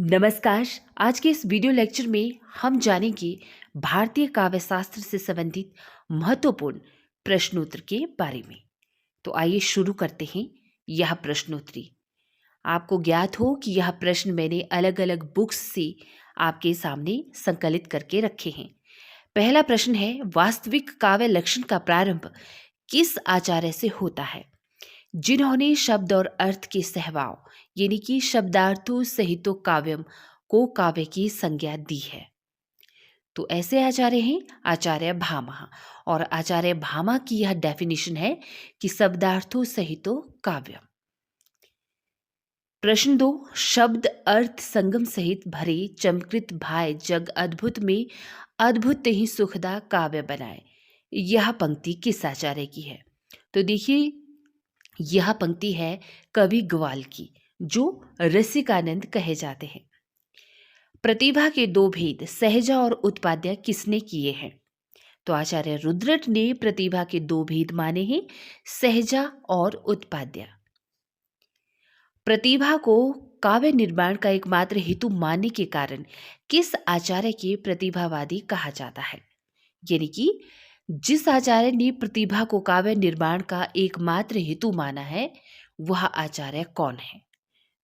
नमस्कार। आज के इस वीडियो लेक्चर में हम जानेंगे भारतीय काव्य शास्त्र से संबंधित महत्वपूर्ण प्रश्नोत्तर के बारे में। तो आइए शुरू करते हैं यह प्रश्नोत्तरी। आपको ज्ञात हो कि यह प्रश्न मैंने अलग अलग बुक्स से आपके सामने संकलित करके रखे हैं। पहला प्रश्न है, वास्तविक काव्य लक्षण का प्रारंभ किस आचार्य से होता है जिन्होंने शब्द और अर्थ के सहभाव यानी कि शब्दार्थों सहितो काव्यम को काव्य की संज्ञा दी है। तो ऐसे आचार्य हैं आचार्य भामा, और आचार्य भामा की यह डेफिनेशन है कि शब्दार्थों सहितो काव्यम। प्रश्न 2, शब्द अर्थ संगम सहित भरे चमकृत भाई जग अद्भुत में अद्भुत ही सुखदा काव्य बनाए, यह पंक्ति किस आचार्य की है? तो देखिए, यह पंक्ति है कवि ग्वाल की, जो रसिकानंद कहे जाते हैं। प्रतिभा के दो भेद सहजा और उत्पाद्य किसने किए हैं? तो आचार्य रुद्रट ने प्रतिभा के दो भेद माने हैं, सहजा और उत्पाद्य। प्रतिभा को काव्य निर्माण का एकमात्र हेतु मानने के कारण किस आचार्य के प्रतिभावादी कहा जाता है? यानी कि जिस आचार्य ने प्रतिभा को काव्य निर्माण का एकमात्र हेतु माना है, वह आचार्य कौन है?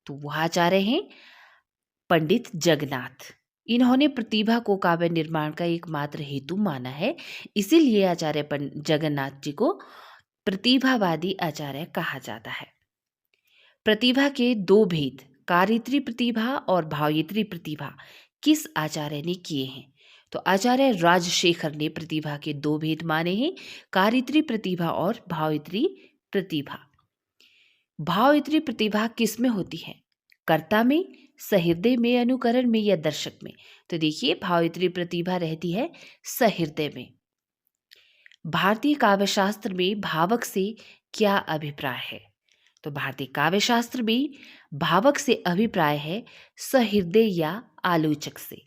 तो वह आचार्य हैं पंडित जगन्नाथ। इन्होंने प्रतिभा को काव्य निर्माण का एकमात्र हेतु माना है, इसीलिए आचार्य जगन्नाथ जी को प्रतिभावादी आचार्य कहा जाता है। प्रतिभा के दो भेद कार्यत्री प्रतिभा और भावयित्री प्रतिभा किस आचार्य ने किए हैं? तो आचार्य राजशेखर ने प्रतिभा के दो भेद माने हैं, कार्यत्री प्रतिभा और भावयित्री प्रतिभा। भावयित्री प्रतिभा किस में होती है? कर्ता में, सहृदय में, अनुकरण में या दर्शक में? तो देखिए, भावयित्री प्रतिभा रहती है सहृदय में। भारतीय काव्यशास्त्र में भावक से क्या अभिप्राय है? तो भारतीय काव्यशास्त्र में भावक से अभिप्राय है सहृदय या आलोचक से।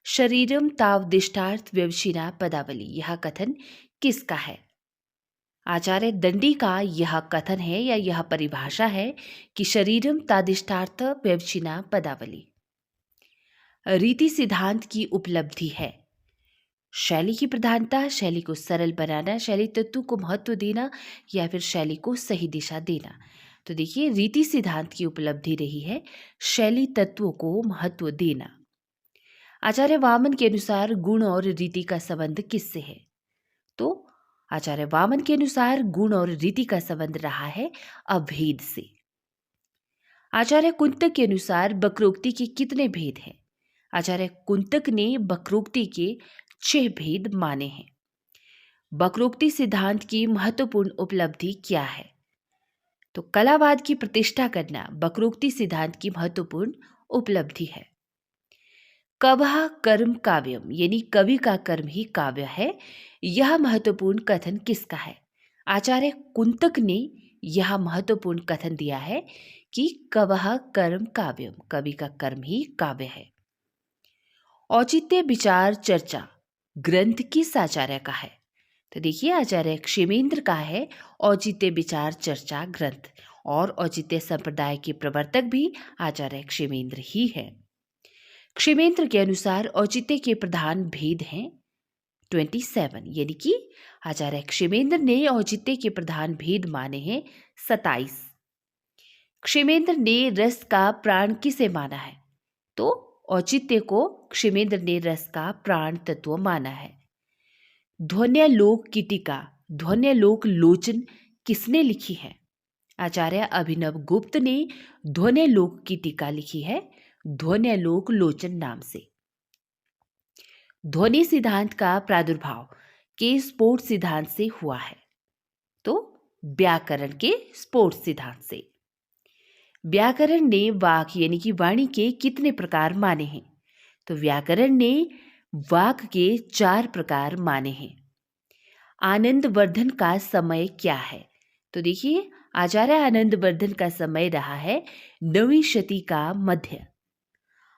शरीरम तावदिष्टार्थ व्यवशीना पदावली, यह कथन किसका है? आचार्य दंडी का यह कथन है या यह परिभाषा है कि शरीरम तादिष्टार्थ व्यवशीना पदावली रीति सिद्धांत की उपलब्धि है। शैली की प्रधानता, शैली को सरल बनाना, शैली तत्व को महत्व देना या फिर शैली को सही दिशा देना। तो देखिए, रीति सिद्धांत की उपलब्धि रही है शैली तत्वों को महत्व देना। आचार्य वामन के अनुसार गुण और रीति का संबंध किससे है? तो आचार्य वामन के अनुसार गुण और रीति का संबंध रहा है अभेद से। आचार्य कुंतक के अनुसार वक्रोक्ति के कितने भेद हैं? आचार्य कुंतक ने वक्रोक्ति के 6 भेद माने हैं। वक्रोक्ति सिद्धांत की महत्वपूर्ण उपलब्धि क्या है? तो कलावाद की प्रतिष्ठा करना वक्रोक्ति सिद्धांत की महत्वपूर्ण उपलब्धि है। कवः कर्म काव्यम, यानी कवि का कर्म ही काव्य है, यह महत्वपूर्ण कथन किसका है? आचार्य कुंतक ने यह महत्वपूर्ण कथन दिया है कि कवः कर्म काव्यम, कवि का कर्म ही काव्य है। औचित्य विचार चर्चा ग्रंथ किस आचार्य का है? तो देखिए, आचार्य क्षेमेंद्र का है औचित्य विचार चर्चा ग्रंथ, और औचित्य संप्रदाय के प्रवर्तक भी आचार्य क्षेमेंद्र ही है। क्षेमेंद्र के अनुसार औचित्य के प्रधान भेद हैं 27, यानी कि आचार्य क्षेमेंद्र ने औचित्य के प्रधान भेद माने हैं 27। क्षेमेंद्र ने रस का प्राण किसे माना है? तो औचित्य को क्षेमेंद्र ने रस का प्राण तत्व माना है। ध्वन्यालोक की टीका ध्वन्यालोक लोचन किसने लिखी है? आचार्य अभिनव गुप्त ने ध्वन्यालोक की टीका लिखी है ध्वन्यालोक लोचन नाम से। ध्वनि सिद्धांत का प्रादुर्भाव के स्फोट सिद्धांत से हुआ है? तो व्याकरण के स्फोट सिद्धांत से। व्याकरण ने वाक यानी कि वाणी के कितने प्रकार माने हैं? तो व्याकरण ने वाक के 4 प्रकार माने हैं। आनंदवर्धन का समय क्या है? तो देखिए, आचार्य आनंदवर्धन का समय रहा है 9वीं शती का मध्य।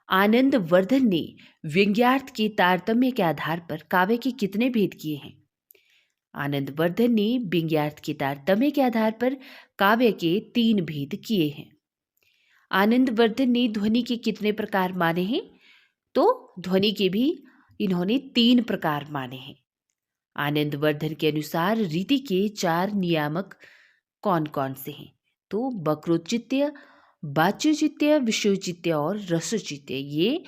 आनंदवर्धन ने व्यंग्यार्थ के तारतम्य के आधार पर काव्य के कितने भेद किए हैं? आनंदवर्धन ने व्यंग्यार्थ के तारतम्य के आधार पर काव्य के 3 भेद किए हैं। आनंदवर्धन ने ध्वनि के कितने प्रकार माने हैं? तो ध्वनि के भी इन्होंने 3 प्रकार माने हैं। आनंदवर्धन के अनुसार रीति के 4 नियामक कौन कौन से हैं? तो वक्रोचित्य, वाच्योचित्य, विषयोचित्य और रसोचित्य, ये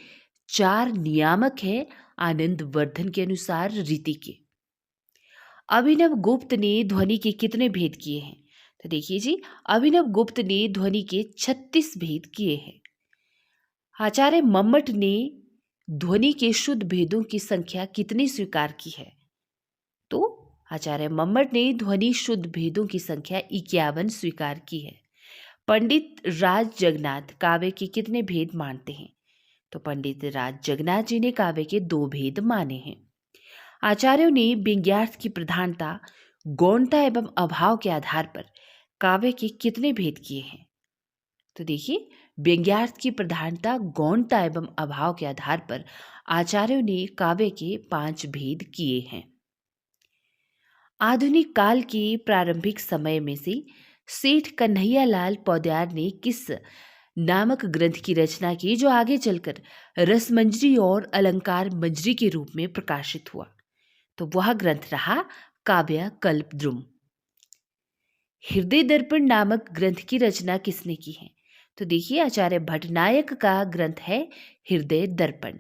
4 नियामक हैं आनंदवर्धन के अनुसार रीति के। अभिनव गुप्त ने ध्वनि के कितने भेद किए हैं? तो देखिए जी, अभिनव गुप्त ने ध्वनि के 36 भेद किए हैं। आचार्य मम्मट ने ध्वनि के शुद्ध भेदों की संख्या कितनी स्वीकार की है? तो आचार्य मम्मट ने ध्वनि शुद्ध भेदों की संख्या 51 स्वीकार की है। पंडित राज जगन्नाथ काव्य के कितने भेद मानते हैं? तो पंडित राज जगन्नाथ जी ने काव्य के 2 भेद माने हैं। आचार्यों ने व्यंग्यार्थ की प्रधानता, गौणता एवं अभाव के आधार पर काव्य के कितने भेद किए हैं? तो देखिए, व्यंग्यार्थ की प्रधानता, गौणता एवं अभाव के आधार पर आचार्यों ने काव्य के 5 भेद किए हैं। आधुनिक काल के प्रारंभिक समय में से सेठ कन्हैयालाल पौड्याल ने किस नामक ग्रंथ की रचना की जो आगे चलकर रसमंजरी और अलंकार मंजरी के रूप में प्रकाशित हुआ? तो वह ग्रंथ रहा काव्य कल्पद्रुम। हृदय दर्पण नामक ग्रंथ की रचना किसने की है? तो देखिए, आचार्य भट्टनायक का ग्रंथ है हृदय दर्पण।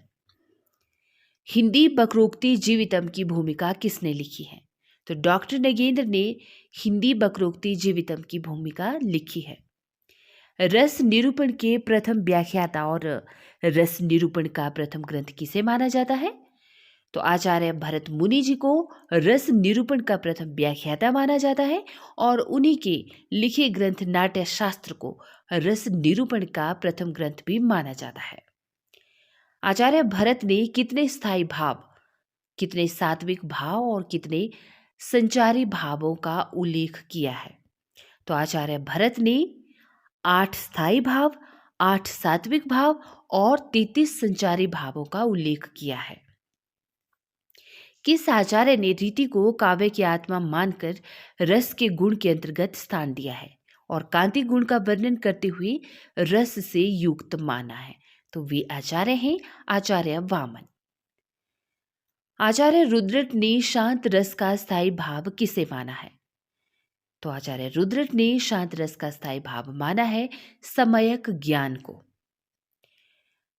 हिंदी वक्रोक्ति जीवितम की भूमिका किसने लिखी है? तो डॉक्टर नगेंद्र ने हिंदी वक्रोक्ति जीवितम की भूमिका लिखी है। रस निरूपण के प्रथम व्याख्याता और रस निरूपण का प्रथम ग्रंथ किसे माना जाता है? तो आचार्य भरत मुनि जी को रस निरूपण का प्रथम व्याख्याता माना जाता है और उन्हीं के लिखे ग्रंथ नाट्य शास्त्र को रस निरूपण का प्रथम ग्रंथ भी माना जाता है। आचार्य भरत ने कितने स्थायी भाव, कितने सात्विक भाव और कितने संचारी भावों का उल्लेख किया है? तो आचार्य भरत ने 8 स्थायी भाव, 8 सात्विक भाव और 33 संचारी भावों का उल्लेख किया है। किस आचार्य ने रीति को काव्य की आत्मा मानकर रस के गुण के अंतर्गत स्थान दिया है और कांति गुण का वर्णन करते हुए रस से युक्त माना है? तो वे आचार्य हैं आचार्य वामन। आचार्य रुद्रट ने शांत रस का स्थायी भाव किसे माना है? तो आचार्य रुद्रट ने शांत रस का स्थायी भाव माना है समयक ज्ञान को।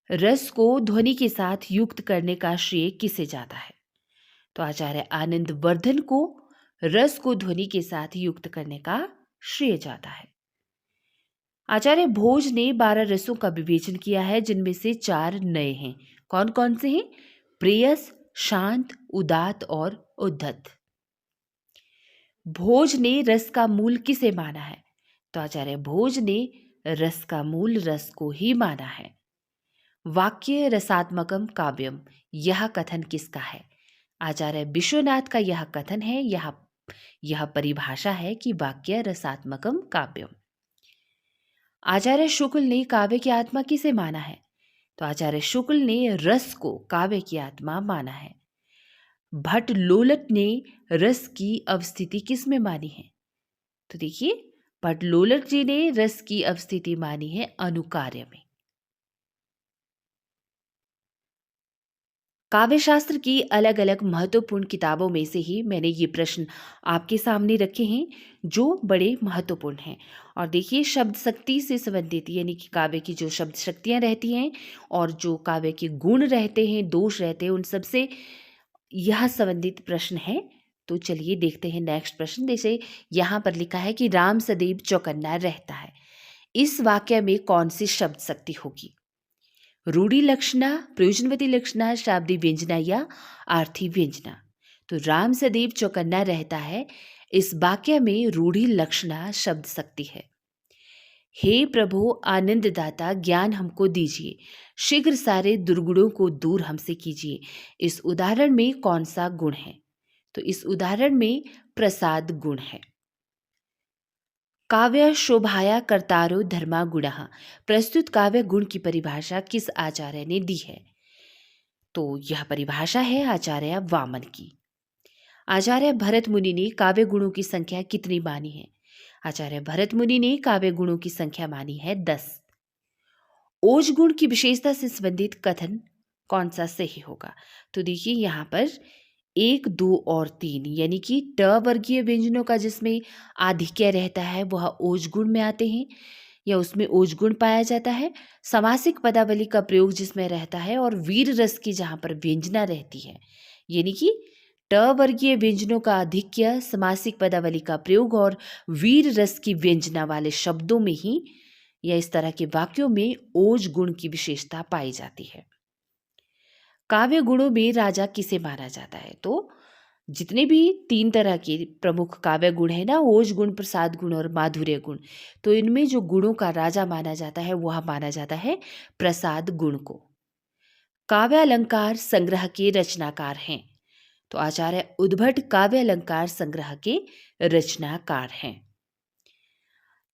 रस को ध्वनि के साथ युक्त करने का श्रेय किसे जाता है? तो आचार्य आनंदवर्धन को रस को ध्वनि के साथ युक्त करने का श्रेय जाता है। आचार्य भोज ने 12 रसों का विवेचन किया है जिनमें से 4 नए हैं। कौन कौन से हैं? प्रेयस, शांत, उदात और उद्धत। भोज ने रस का मूल किसे माना है? तो आचार्य भोज ने रस का मूल रस को ही माना है। वाक्य रसात्मकम काव्यम, यह कथन किसका है? आचार्य विश्वनाथ का यह कथन है, यह परिभाषा है कि वाक्य रसात्मकम काव्यम। आचार्य शुक्ल ने काव्य की आत्मा किसे माना है? तो आचार्य शुक्ल ने रस को काव्य की आत्मा माना है। भट्ट लोलट ने रस की अवस्थिति किस में मानी है? तो देखिए, भट्ट लोलट जी ने रस की अवस्थिति मानी है अनुकार्य में। काव्य शास्त्र की अलग अलग महत्वपूर्ण किताबों में से ही मैंने ये प्रश्न आपके सामने रखे हैं जो बड़े महत्वपूर्ण हैं। और देखिए, शब्द शक्ति से संबंधित यानी कि काव्य की जो शब्द शक्तियाँ रहती हैं और जो काव्य के गुण रहते हैं, दोष रहते हैं, उन सब से यह संबंधित प्रश्न है। तो चलिए देखते हैं नेक्स्ट प्रश्न। जैसे यहाँ पर लिखा है कि राम सदैव चौकन्ना रहता है, इस वाक्य में कौन सी शब्द शक्ति होगी? रूढ़ि लक्षणा, प्रयोजनवती लक्षणा, शाब्दी व्यंजना या आर्थी व्यंजना? तो राम सदैव चौकन्ना रहता है, इस वाक्य में रूढ़ि लक्षणा शब्द शक्ति है। हे प्रभु आनंददाता, ज्ञान हमको दीजिए, शीघ्र सारे दुर्गुणों को दूर हमसे कीजिए, इस उदाहरण में कौन सा गुण है? तो इस उदाहरण में प्रसाद गुण है। काव्य शोभाया कर्तारो धर्मा गुणः, प्रस्तुत काव्य गुण की परिभाषा किस आचार्य ने दी है? तो यह परिभाषा है आचार्य वामन की। आचार्य भरत मुनि ने काव्य गुणों की संख्या कितनी मानी है? आचार्य भरत मुनि ने काव्य गुणों की संख्या मानी है 10। ओज गुण की विशेषता से संबंधित कथन कौन सा सही होगा? तो देखिए यहाँ पर 1, 2 और 3 यानी कि ट वर्गीय व्यंजनों का जिसमें आधिक्य रहता है वह ओज गुण में आते हैं या उसमें ओज गुण पाया जाता है। समासिक पदावली का प्रयोग जिसमें रहता है और वीर रस की जहाँ पर व्यंजना रहती है, यानी कि ट वर्गीय व्यंजनों का आधिक्य, समासिक पदावली का प्रयोग और वीर रस की व्यंजना वाले शब्दों में ही या इस तरह के वाक्यों में ओज गुण की विशेषता पाई जाती है। काव्य गुणों में राजा किसे माना जाता है? तो जितने भी 3 तरह के प्रमुख काव्य गुण है ना, ओज गुण, प्रसाद गुण और माधुर्य गुण, तो इनमें जो गुणों का राजा माना जाता है वह माना जाता है प्रसाद गुण को। काव्य अलंकार संग्रह के रचनाकार हैं, तो आचार्य उद्भट काव्य अलंकार संग्रह के रचनाकार हैं।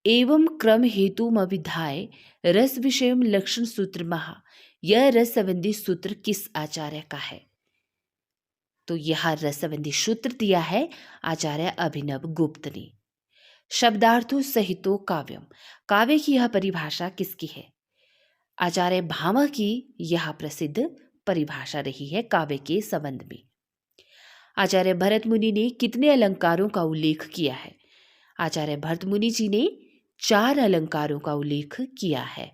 एवं क्रम हेतु अभिधाय रस विषय लक्षण सूत्र महा, यह रस संबंधी सूत्र किस आचार्य का है? तो यह रस संबंधी सूत्र दिया है आचार्य अभिनव गुप्त ने। शब्दार्थों सहितो काव्यम, काव्य की यह परिभाषा किसकी है? आचार्य भामह की यह प्रसिद्ध परिभाषा रही है काव्य के संबंध में। आचार्य भरत मुनि ने कितने अलंकारों का उल्लेख किया है? आचार्य भरत मुनि जी ने 4 अलंकारों का उल्लेख किया है।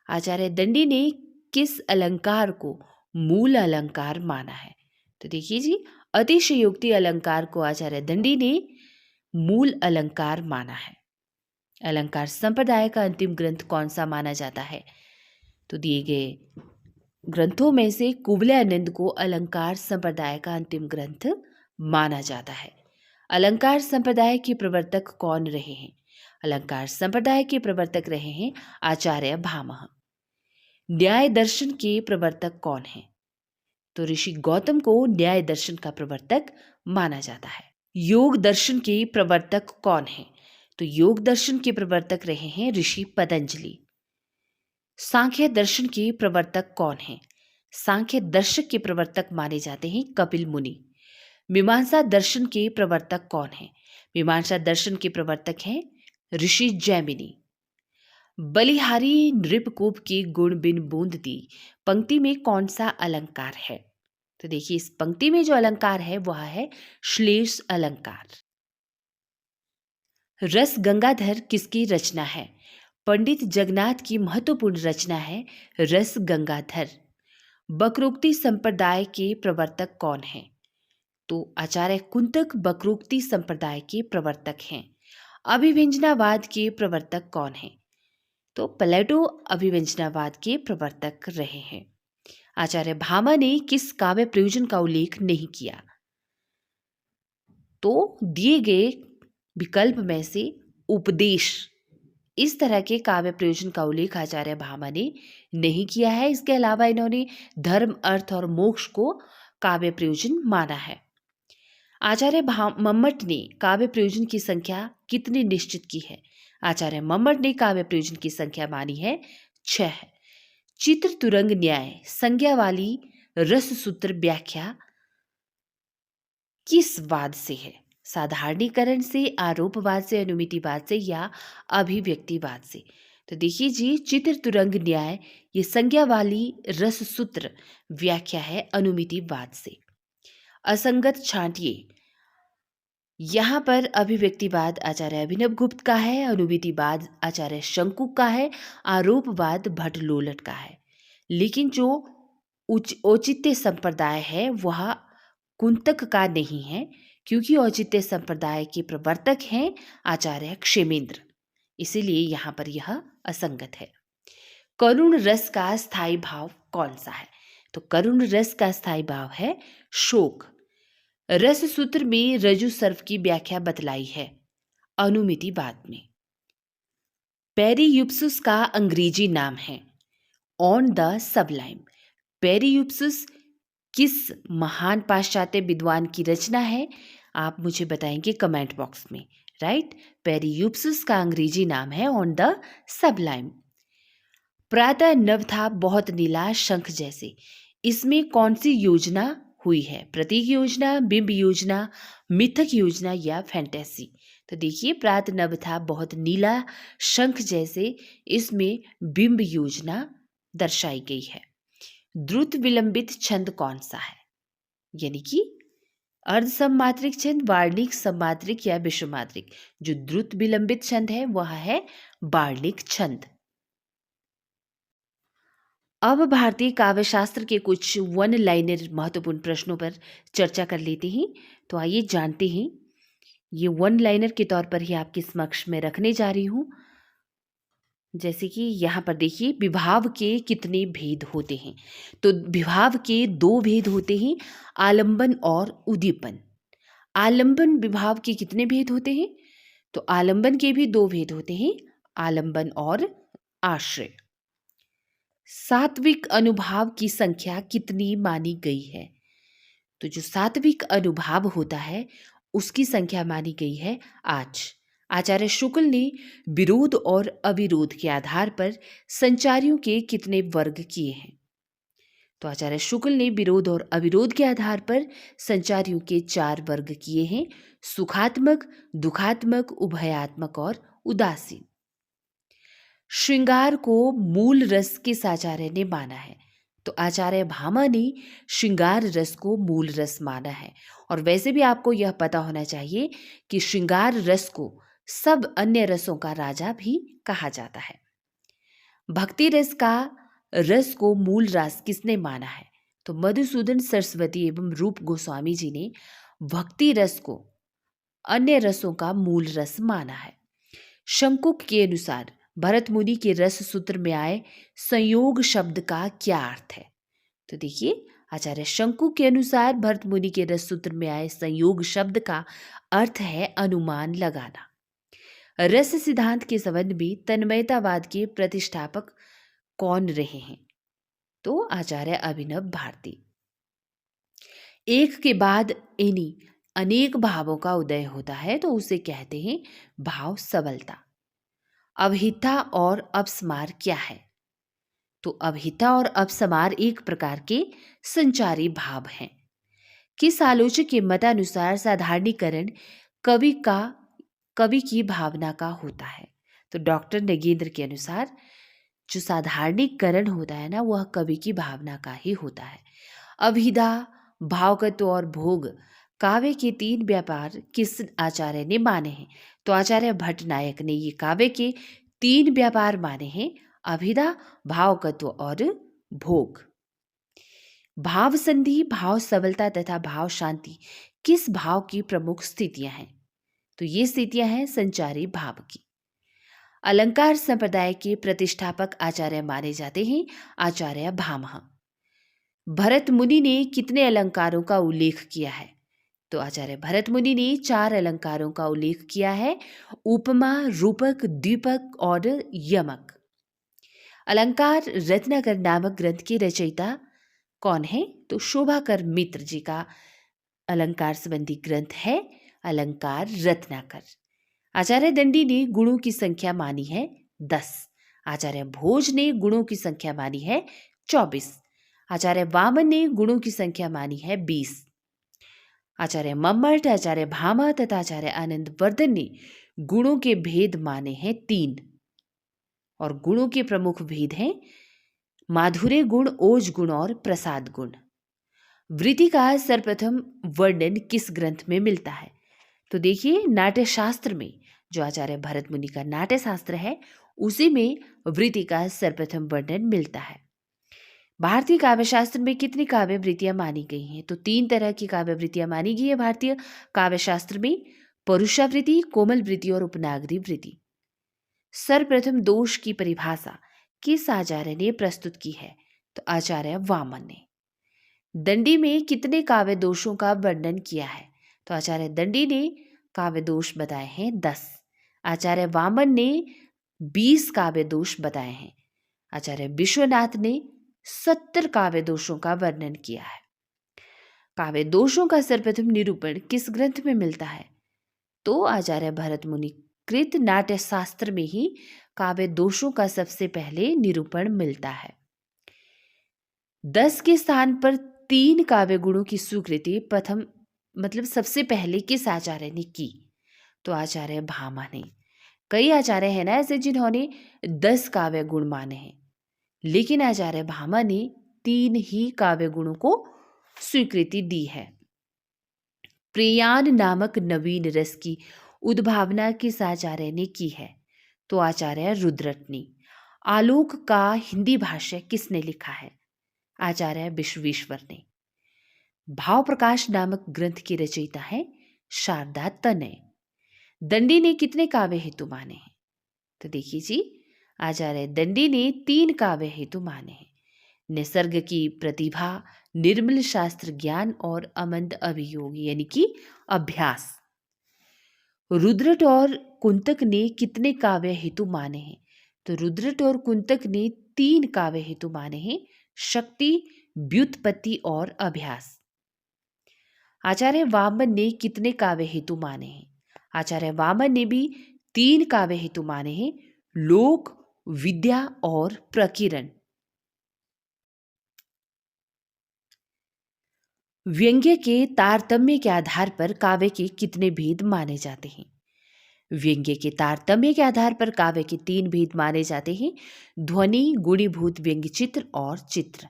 आचार्य दंडी ने किस अलंकार को मूल अलंकार माना है? तो देखिए जी, अतिशयोक्ति अलंकार को आचार्य दंडी ने मूल अलंकार माना है। अलंकार संप्रदाय का अंतिम ग्रंथ कौन सा माना जाता है? तो दिए गए ग्रंथों में से कुवलयानंद को अलंकार संप्रदाय का अंतिम ग्रंथ माना जाता है। अलंकार संप्रदाय के प्रवर्तक कौन रहे हैं? अलंकार संप्रदाय के प्रवर्तक रहे हैं आचार्य भामह। न्याय दर्शन के प्रवर्तक कौन हैं? तो ऋषि गौतम को न्याय दर्शन का प्रवर्तक माना जाता है। योग दर्शन के प्रवर्तक कौन हैं? तो योग दर्शन के प्रवर्तक रहे हैं ऋषि पतंजलि। सांख्य दर्शन के प्रवर्तक कौन हैं? सांख्य दर्शक के प्रवर्तक माने जाते हैं कपिल मुनि। मीमांसा दर्शन के प्रवर्तक कौन हैं? मीमांसा दर्शन के प्रवर्तक हैं ऋषि जैमिनी। बलिहारी नृपकूप की गुण बिन बूंद दी पंक्ति में कौन सा अलंकार है? तो देखिए, इस पंक्ति में जो अलंकार है वह है श्लेष अलंकार। रस गंगाधर किसकी रचना है? पंडित जगन्नाथ की महत्वपूर्ण रचना है रस गंगाधर। बक्रोक्ति संप्रदाय के प्रवर्तक कौन हैं? तो आचार्य कुंतक बक्रोक्ति संप्रदाय के प्रवर्तक हैं। अभिव्यंजनावाद के प्रवर्तक कौन हैं? तो प्लेटो अभिव्यंजनावाद के प्रवर्तक रहे हैं। आचार्य भामह ने किस काव्य प्रयोजन का उल्लेख नहीं किया? तो दिए गए विकल्प में से उपदेश, इस तरह के काव्य प्रयोजन का उल्लेख आचार्य भामह ने नहीं किया है। इसके अलावा इन्होंने धर्म, अर्थ और मोक्ष को काव्य प्रयोजन माना है। आचार्य मम्मट ने काव्य प्रयोजन की संख्या कितनी निश्चित की है? आचार्य मम्मट ने काव्य प्रयोजन की संख्या मानी है 6। चित्र तुरंग न्याय संज्ञा वाली रस सूत्र व्याख्या किस वाद से है? साधारणीकरण से, आरोपवाद से, अनुमितिवाद से या अभिव्यक्तिवाद से? तो देखिए जी, चित्र तुरंग न्याय ये संज्ञा वाली रस सूत्र व्याख्या है अनुमितिवाद से। असंगत छांटिए, यहाँ पर अभिव्यक्तिवाद आचार्य अभिनव गुप्त का है, अनुमितिवाद आचार्य शंकु का है, आरोपवाद भट्ट लोलट का है। लेकिन जो औचित्य संप्रदाय है वह कुंतक का नहीं है, क्योंकि औचित्य संप्रदाय के प्रवर्तक हैं आचार्य क्षेमेंद्र, इसीलिए यहाँ पर यह असंगत है। करुण रस का स्थायी भाव कौन सा है? तो करुण रस का स्थायी भाव है शोक। रस सूत्र में रजु सर्व की व्याख्या बतलाई है अनुमितिवाद में। पेरियुप्सुस का अंग्रेजी नाम है ऑन द सबलाइम। पेरियुप्सुस किस महान पाश्चात्य विद्वान की रचना है? आप मुझे बताएंगे कमेंट बॉक्स में, राइट। पेरियुप्सुस का अंग्रेजी नाम है ऑन द सबलाइम। प्रातः नभ था बहुत नीला शंख जैसे, इसमें कौन सी योजना हुई है? प्रतीक योजना, बिंब योजना, मिथक योजना या फैंटेसी? तो देखिए, प्रातः नभ था बहुत नीला शंख जैसे, इसमें बिंब योजना दर्शाई गई है। द्रुत विलंबित छंद कौन सा है? यानी कि अर्ध सममात्रिक छंद, वार्णिक, सममात्रिक या विषमात्रिक। जो द्रुत विलंबित छंद है वह है वार्णिक छंद। अब भारतीय काव्य शास्त्र के कुछ वन लाइनर महत्वपूर्ण प्रश्नों पर चर्चा कर लेते हैं। तो आइए जानते हैं। ये वन लाइनर के तौर पर ही आपके समक्ष में रखने जा रही हूं। जैसे कि यहाँ पर देखिए, विभाव के कितने भेद होते हैं? तो विभाव के दो भेद होते हैं, आलंबन और उद्दीपन। आलंबन विभाव के कितने भेद होते हैं? तो आलंबन के भी दो भेद होते हैं, आलंबन और आश्रय। सात्विक अनुभाव की संख्या कितनी मानी गई है? तो जो सात्विक अनुभाव होता है उसकी संख्या मानी गई है 8। आचार्य शुक्ल ने विरोध और अविरोध के आधार पर संचारियों के कितने वर्ग किए हैं? तो आचार्य शुक्ल ने विरोध और अविरोध के आधार पर संचारियों के 4 वर्ग किए हैं, सुखात्मक, दुखात्मक, उभयात्मक और उदासीन। श्रृंगार को मूल रस किस आचार्य ने माना है? तो आचार्य भामा ने श्रृंगार रस को मूल रस माना है। और वैसे भी आपको यह पता होना चाहिए कि श्रृंगार रस को सब अन्य रसों का राजा भी कहा जाता है। भक्ति रस का रस को मूल रस किसने माना है? तो मधुसूदन सरस्वती एवं रूप गोस्वामी जी ने भक्ति रस को अन्य रसों का मूल रस माना है। शंकुक के अनुसार भरत मुनि के रस सूत्र में आए संयोग शब्द का क्या अर्थ है? तो देखिए, आचार्य शंकु के अनुसार भरत मुनि के रस सूत्र में आए संयोग शब्द का अर्थ है अनुमान लगाना। रस सिद्धांत के संबंध में तन्मयतावाद के प्रतिष्ठापक कौन रहे हैं? तो आचार्य अभिनव भारती। एक के बाद इन्हीं अनेक भावों का उदय होता है तो उसे कहते हैं भाव सबलता। अभिहिता और अपस्मार क्या है? तो अभिहिता और अपस्मार एक प्रकार के संचारी भाव हैं। किस आलोचक के मतानुसार साधारणीकरण कवि की भावना का होता है? तो डॉक्टर नगेंद्र के अनुसार जो साधारणीकरण होता है ना, वह कवि की भावना का ही होता है। अभिधा, भावगत्व और भोग काव्य के 3 व्यापार किस आचार्य ने माने हैं? तो आचार्य भट्टनायक ने ये काव्य के 3 व्यापार माने हैं, अभिधा, भावगत्व और भोग। भाव संधि, भाव सबलता तथा भाव शांति किस भाव की प्रमुख स्थितियां हैं? तो ये स्थितियां हैं संचारी भाव की। अलंकार संप्रदाय के प्रतिष्ठापक आचार्य माने जाते हैं आचार्य भामह। भरत मुनि ने कितने अलंकारों का उल्लेख किया है? तो आचार्य भरत मुनि ने 4 अलंकारों का उल्लेख किया है, उपमा, रूपक, द्वीपक और यमक। अलंकार रत्नाकर नामक ग्रंथ के रचयिता कौन है? तो शोभाकर मित्र जी का अलंकार संबंधी ग्रंथ है अलंकार रत्नाकर। आचार्य दंडी ने गुणों की संख्या मानी है 10। आचार्य भोज ने गुणों की संख्या मानी है 24। आचार्य वामन ने गुणों की संख्या मानी है 20। आचार्य मम्मट, आचार्य भामा तथा आचार्य आनंद वर्धन ने गुणों के भेद माने हैं 3। और गुणों के प्रमुख भेद हैं माधुर्य गुण, ओज गुण और प्रसाद गुण। वृत्ति का सर्वप्रथम वर्णन किस ग्रंथ में मिलता है? तो देखिए, नाट्य शास्त्र में, जो आचार्य भरत मुनि का नाट्य शास्त्र है उसी में वृत्ति का सर्वप्रथम वर्णन मिलता है। भारतीय काव्य शास्त्र में कितनी काव्य वृत्तियां मानी गई हैं? तो 3 तरह की काव्य वृत्तियां मानी गई है भारतीय काव्य शास्त्र में, परुषावृत्ति, कोमल वृत्ति और उपनागरी वृत्ति। सर्वप्रथम दोष की परिभाषा किस आचार्य ने प्रस्तुत की है? तो आचार्य वामन ने। दंडी में कितने काव्य दोषों का वर्णन किया है? तो आचार्य दंडी ने काव्य दोष बताए हैं 10। आचार्य वामन ने 20 काव्य दोष बताए हैं। आचार्य विश्वनाथ ने 70 काव्य दोषों का वर्णन किया है। काव्य दोषों का सर्वप्रथम निरूपण किस ग्रंथ में मिलता है? तो आचार्य भरत मुनि कृत नाट्य शास्त्र में ही काव्य दोषों का सबसे पहले निरूपण मिलता है। 10 के स्थान पर 3 काव्य गुणों की स्वीकृति प्रथम सबसे पहले किस आचार्य ने की? तो आचार्य भामा ने। कई आचार्य हैं ना ऐसे जिन्होंने 10 काव्य गुण माने हैं। लेकिन आचार्य भामा ने 3 ही काव्य गुणों को स्वीकृति दी है। प्रेयान नामक नवीन रस की उद्भावना किस आचार्य ने की है? तो आचार्य रुद्रट ने। आलोक का हिंदी भाष्य किसने लिखा है? आचार्य विश्वेश्वर ने। भाव प्रकाश नामक ग्रंथ की रचयिता है शारदा तनय। दंडी ने कितने काव्य हेतु माने हैं? तो देखिए जी, आचार्य दंडी ने 3 काव्य हेतु माने हैं। निसर्ग की प्रतिभा, निर्मल शास्त्र ज्ञान और अमंद अभियोग यानी कि अभ्यास। रुद्रट और कुंतक ने कितने काव्य हेतु माने हैं? तो रुद्रट और कुंतक ने 3 काव्य हेतु माने हैं, शक्ति, व्युत्पत्ति और अभ्यास। आचार्य वामन ने कितने काव्य हेतु माने हैं? आचार्य वामन ने भी 3 काव्य हेतु माने हैं, लोक, विद्या और प्रकीर्णन। व्यंग्य के तारतम्य के आधार पर काव्य के कितने भेद माने जाते हैं? व्यंग्य के तारतम्य के आधार पर काव्य के 3 भेद माने जाते हैं, ध्वनि, गुणीभूत व्यंग्य चित्र और चित्र।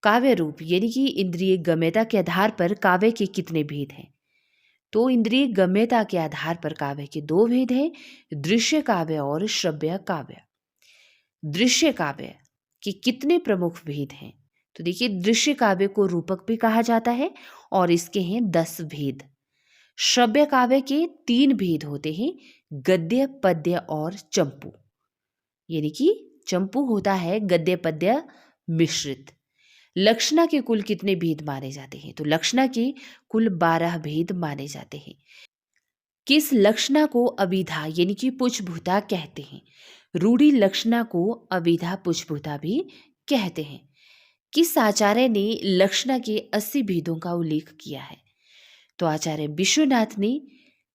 काव्य रूप यानी कि इंद्रिय गम्यता के आधार पर काव्य के कितने भेद हैं? तो इंद्रिय गम्यता के आधार पर काव्य के 2 भेद हैं, दृश्य काव्य और श्रव्य काव्य। दृश्य काव्य के कितने प्रमुख भेद हैं? तो देखिए, दृश्य काव्य को रूपक भी कहा जाता है और इसके हैं 10 भेद। श्रव्य काव्य के 3 भेद होते हैं, गद्य, पद्य और चंपू। यानी कि चंपू होता है गद्य पद्य मिश्रित। लक्षणा के कुल कितने भेद माने जाते हैं? तो लक्षणा के कुल 12 भेद माने जाते हैं। किस लक्षणा को अभिधा यानी कि पुच्छभूता कहते हैं? रूढ़ि लक्षणा को अभिधा पुच्छभूता भी कहते हैं। किस आचार्य ने लक्षणा के 80 भेदों का उल्लेख किया है? तो आचार्य विश्वनाथ ने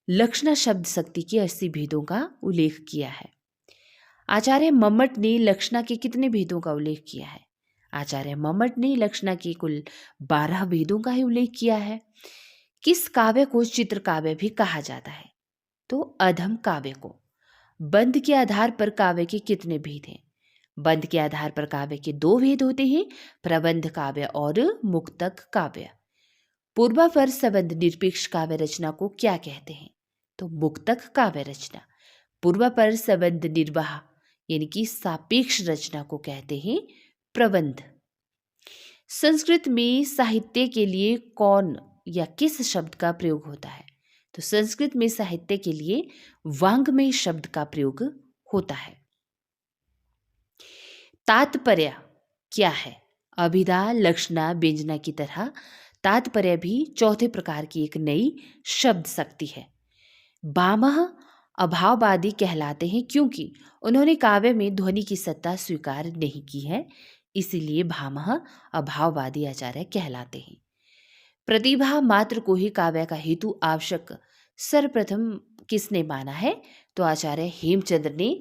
लक्षणा शब्द शक्ति के 80 भेदों का उल्लेख किया है। आचार्य मम्मट ने लक्षणा के कितने भेदों का उल्लेख किया है? आचार्य मम्मट ने लक्षणा के कुल 12 भेदों का ही उल्लेख किया है। किस काव्य को चित्र काव्य भी कहा जाता है? तो अधम काव्य को। बंध के आधार पर काव्य के कितने भेद हैं? बंध के आधार पर काव्य के 2 भेद होते हैं, प्रबंध काव्य और मुक्तक काव्य। पूर्वापर संबंध निरपेक्ष काव्य रचना को क्या कहते हैं? तो मुक्तक काव्य रचना। पूर्वापर संबंध निर्वाह यानी कि सापेक्ष रचना को कहते हैं प्रबंध। संस्कृत में साहित्य के लिए कौन या किस शब्द का प्रयोग होता है? तो संस्कृत में साहित्य के लिए वाङ्मय शब्द का प्रयोग होता है। तात्पर्य क्या है? अभिधा, लक्षणा, व्यंजना की तरह तात्पर्य भी चौथे प्रकार की एक नई शब्द शक्ति है। भामह अभाववादी कहलाते हैं क्योंकि उन्होंने काव्य में ध्वनि की सत्ता स्वीकार नहीं की है, इसीलिए भामह अभाववादी आचार्य कहलाते हैं। प्रतिभा मात्र को ही काव्य का हेतु आवश्यक सर्वप्रथम किसने माना है? तो आचार्य हेमचंद्र ने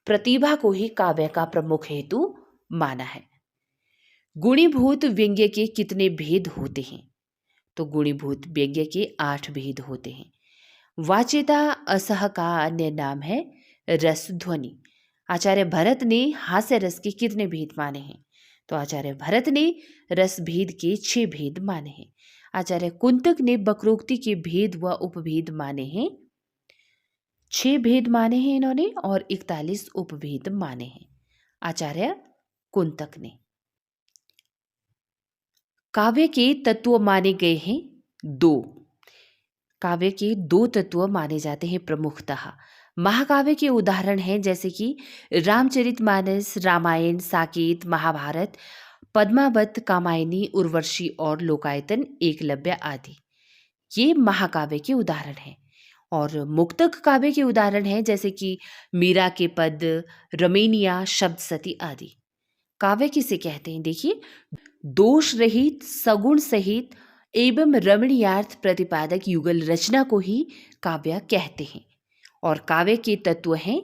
प्रतिभा को ही काव्य का प्रमुख हेतु माना है। गुणीभूत व्यंग्य के कितने भेद होते हैं? तो गुणीभूत व्यंग्य के 8 भेद होते हैं। वाच्यता असह का अन्य नाम है रस ध्वनि। आचार्य भरत ने हास्य रस के कितने भेद माने हैं? तो आचार्य भरत ने रस भेद के 6 भेद माने हैं। आचार्य कुंतक ने वक्रोक्ति के भेद व उपभेद माने हैं। 6 भेद माने हैं इन्होंने और 41 उपभेद माने हैं आचार्य कुंतक ने। काव्य के तत्व माने गए हैं 2। काव्य के 2 तत्व माने जाते हैं प्रमुखतः। महाकाव्य के उदाहरण हैं जैसे कि रामचरितमानस, रामायण, साकेत, महाभारत, पद्मावत, कामायनी, उर्वशी और लोकायतन, एकलव्य आदि। ये महाकाव्य के उदाहरण हैं। और मुक्तक काव्य के उदाहरण हैं जैसे कि मीरा के पद, रमेनिया, शब्दसती आदि। काव्य किसे कहते हैं? देखिए, दोष रहित, सगुण सहित एवं रमणीयार्थ प्रतिपादक युगल रचना को ही काव्य कहते हैं। और काव्य के तत्व हैं,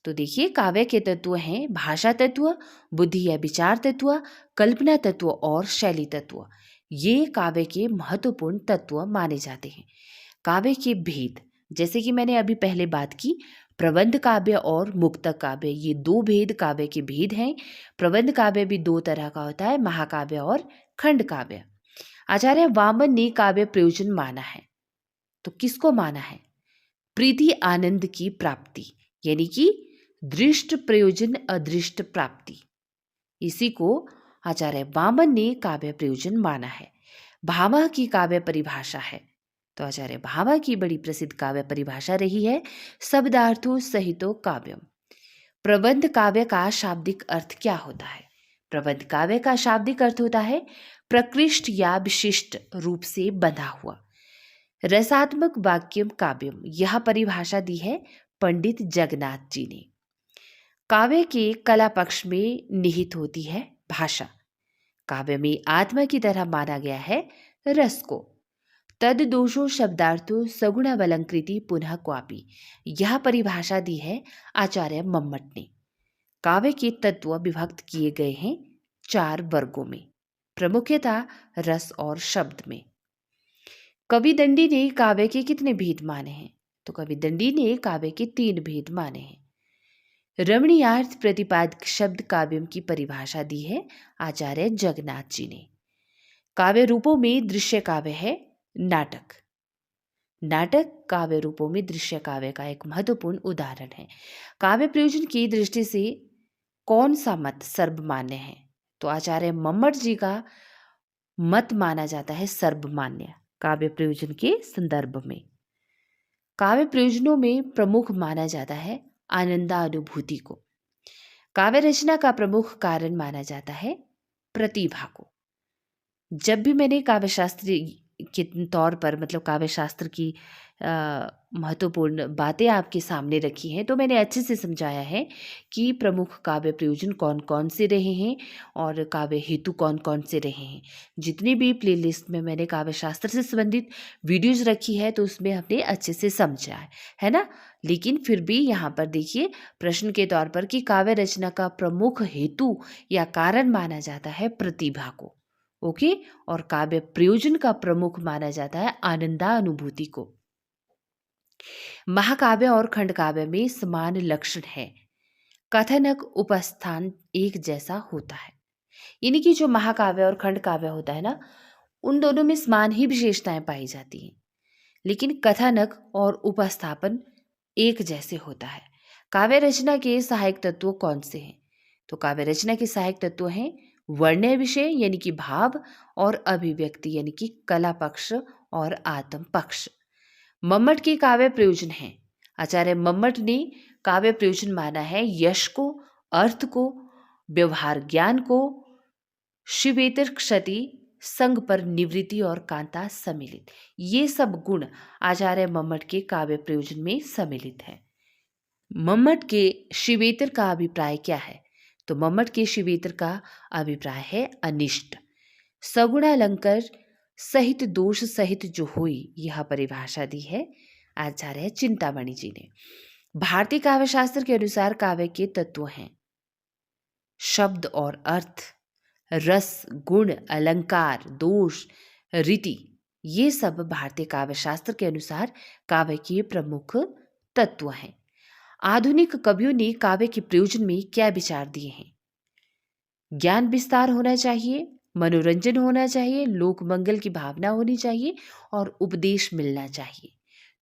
तो देखिए काव्य के तत्व हैं भाषा तत्व, बुद्धि या विचार तत्व, कल्पना तत्व और शैली तत्व। ये काव्य के महत्वपूर्ण तत्व माने जाते हैं। काव्य के भेद, जैसे कि मैंने अभी पहले बात की, प्रबंध काव्य और मुक्तक काव्य, ये दो भेद काव्य के भेद हैं। प्रबंध काव्य भी दो तरह का होता है, महाकाव्य और खंड काव्य। आचार्य वामन ने काव्य प्रयोजन माना है, तो किसको माना है? प्रीति आनंद की प्राप्ति, यानी कि दृष्ट प्रयोजन अदृष्ट प्राप्ति, इसी को आचार्य वामन ने काव्य प्रयोजन माना है। भामह की काव्य परिभाषा है, तो आचार्य भामह की बड़ी प्रसिद्ध काव्य परिभाषा रही है, शब्दार्थो सहितो काव्यम। प्रबंध काव्य का शाब्दिक अर्थ क्या होता है? प्रबंध काव्य का शाब्दिक अर्थ होता है प्रकृष्ट या विशिष्ट रूप से बंधा हुआ। रसात्मक वाक्यम काव्यम, यह परिभाषा दी है पंडित जगन्नाथ जी ने। काव्य के कला पक्ष में निहित होती है भाषा। काव्य में आत्मा की तरह माना गया है रस को। तद दोषो शब्दार्थो सगुणावलंकृति पुनः क्वापि, यह परिभाषा दी है आचार्य मम्मट ने। काव्य के तत्व विभक्त किए गए हैं 4 वर्गों में, प्रमुखतः रस और शब्द में। कवि दंडी ने काव्य के कितने भेद माने हैं? तो कवि दंडी ने काव्य के 3 भेद माने हैं। रमणीयार्थ प्रतिपादक शब्द काव्यम की परिभाषा दी है आचार्य जगन्नाथ जी ने। काव्य रूपों में दृश्य काव्य है नाटक। नाटक काव्य रूपों में दृश्य काव्य का एक महत्वपूर्ण उदाहरण है। काव्य प्रयोजन की दृष्टि से कौन सा मत सर्वमान्य है? तो आचार्य मम्मट जी का मत माना जाता है सर्वमान्य काव्य प्रयोजन के संदर्भ में। काव्य प्रयोजनों में प्रमुख माना जाता है आनंदानुभूति को। काव्य रचना का प्रमुख कारण माना जाता है प्रतिभा को। जब भी मैंने काव्यशास्त्र के तौर पर मतलब काव्यशास्त्र की महत्वपूर्ण बातें आपके सामने रखी हैं, तो मैंने अच्छे से समझाया है कि प्रमुख काव्य प्रयोजन कौन कौन से रहे हैं और काव्य हेतु कौन कौन से रहे हैं। जितनी भी प्लेलिस्ट में मैंने काव्यशास्त्र से संबंधित वीडियोज़ रखी है, तो उसमें हमने अच्छे से समझा है ना। लेकिन फिर भी यहाँ पर देखिए प्रश्न के तौर पर कि काव्य रचना का प्रमुख हेतु या कारण माना जाता है प्रतिभा को, ओके। और काव्य प्रयोजन का प्रमुख माना जाता है आनंदानुभूति को। महाकाव्य और खंड काव्य में समान लक्षण है। कथनक उपस्थान एक जैसा होता है, यानी कि जो महाकाव्य और खंड काव्य होता है ना, उन दोनों में समान ही विशेषताएं पाई जाती हैं, लेकिन कथनक और उपस्थापन एक जैसे होता है। काव्य रचना के सहायक तत्व कौन से हैं? तो काव्य रचना के सहायक तत्व हैं वर्ण्य विषय यानी कि भाव, और अभिव्यक्ति यानी कि कला पक्ष और आत्म पक्ष। मम्मट के काव्य प्रयोजन हैं। आचार्य मम्मट ने काव्य प्रयोजन माना है यश को, अर्थ को, व्यवहार ज्ञान को, शिवेतर क्षति, संग पर निवृत्ति और कांता सम्मिलित। ये सब गुण आचार्य मम्मट के काव्य प्रयोजन में सम्मिलित है। मम्मट के शिवेतर का अभिप्राय क्या है? तो मम्मट के शिवेतर का अभिप्राय है अनिष्ट, सगुणालंकार सहित दोष सहित जो हुई, यह परिभाषा दी है आचार्य चिंतामणि जी ने। भारतीय काव्यशास्त्र के अनुसार काव्य के तत्व हैं शब्द और अर्थ, रस, गुण, अलंकार, दोष, रीति। ये सब भारतीय काव्यशास्त्र के अनुसार काव्य के प्रमुख तत्व हैं। आधुनिक कवियों ने काव्य के प्रयोजन में क्या विचार दिए हैं? ज्ञान विस्तार होना चाहिए, मनोरंजन होना चाहिए, लोक मंगल की भावना होनी चाहिए और उपदेश मिलना चाहिए।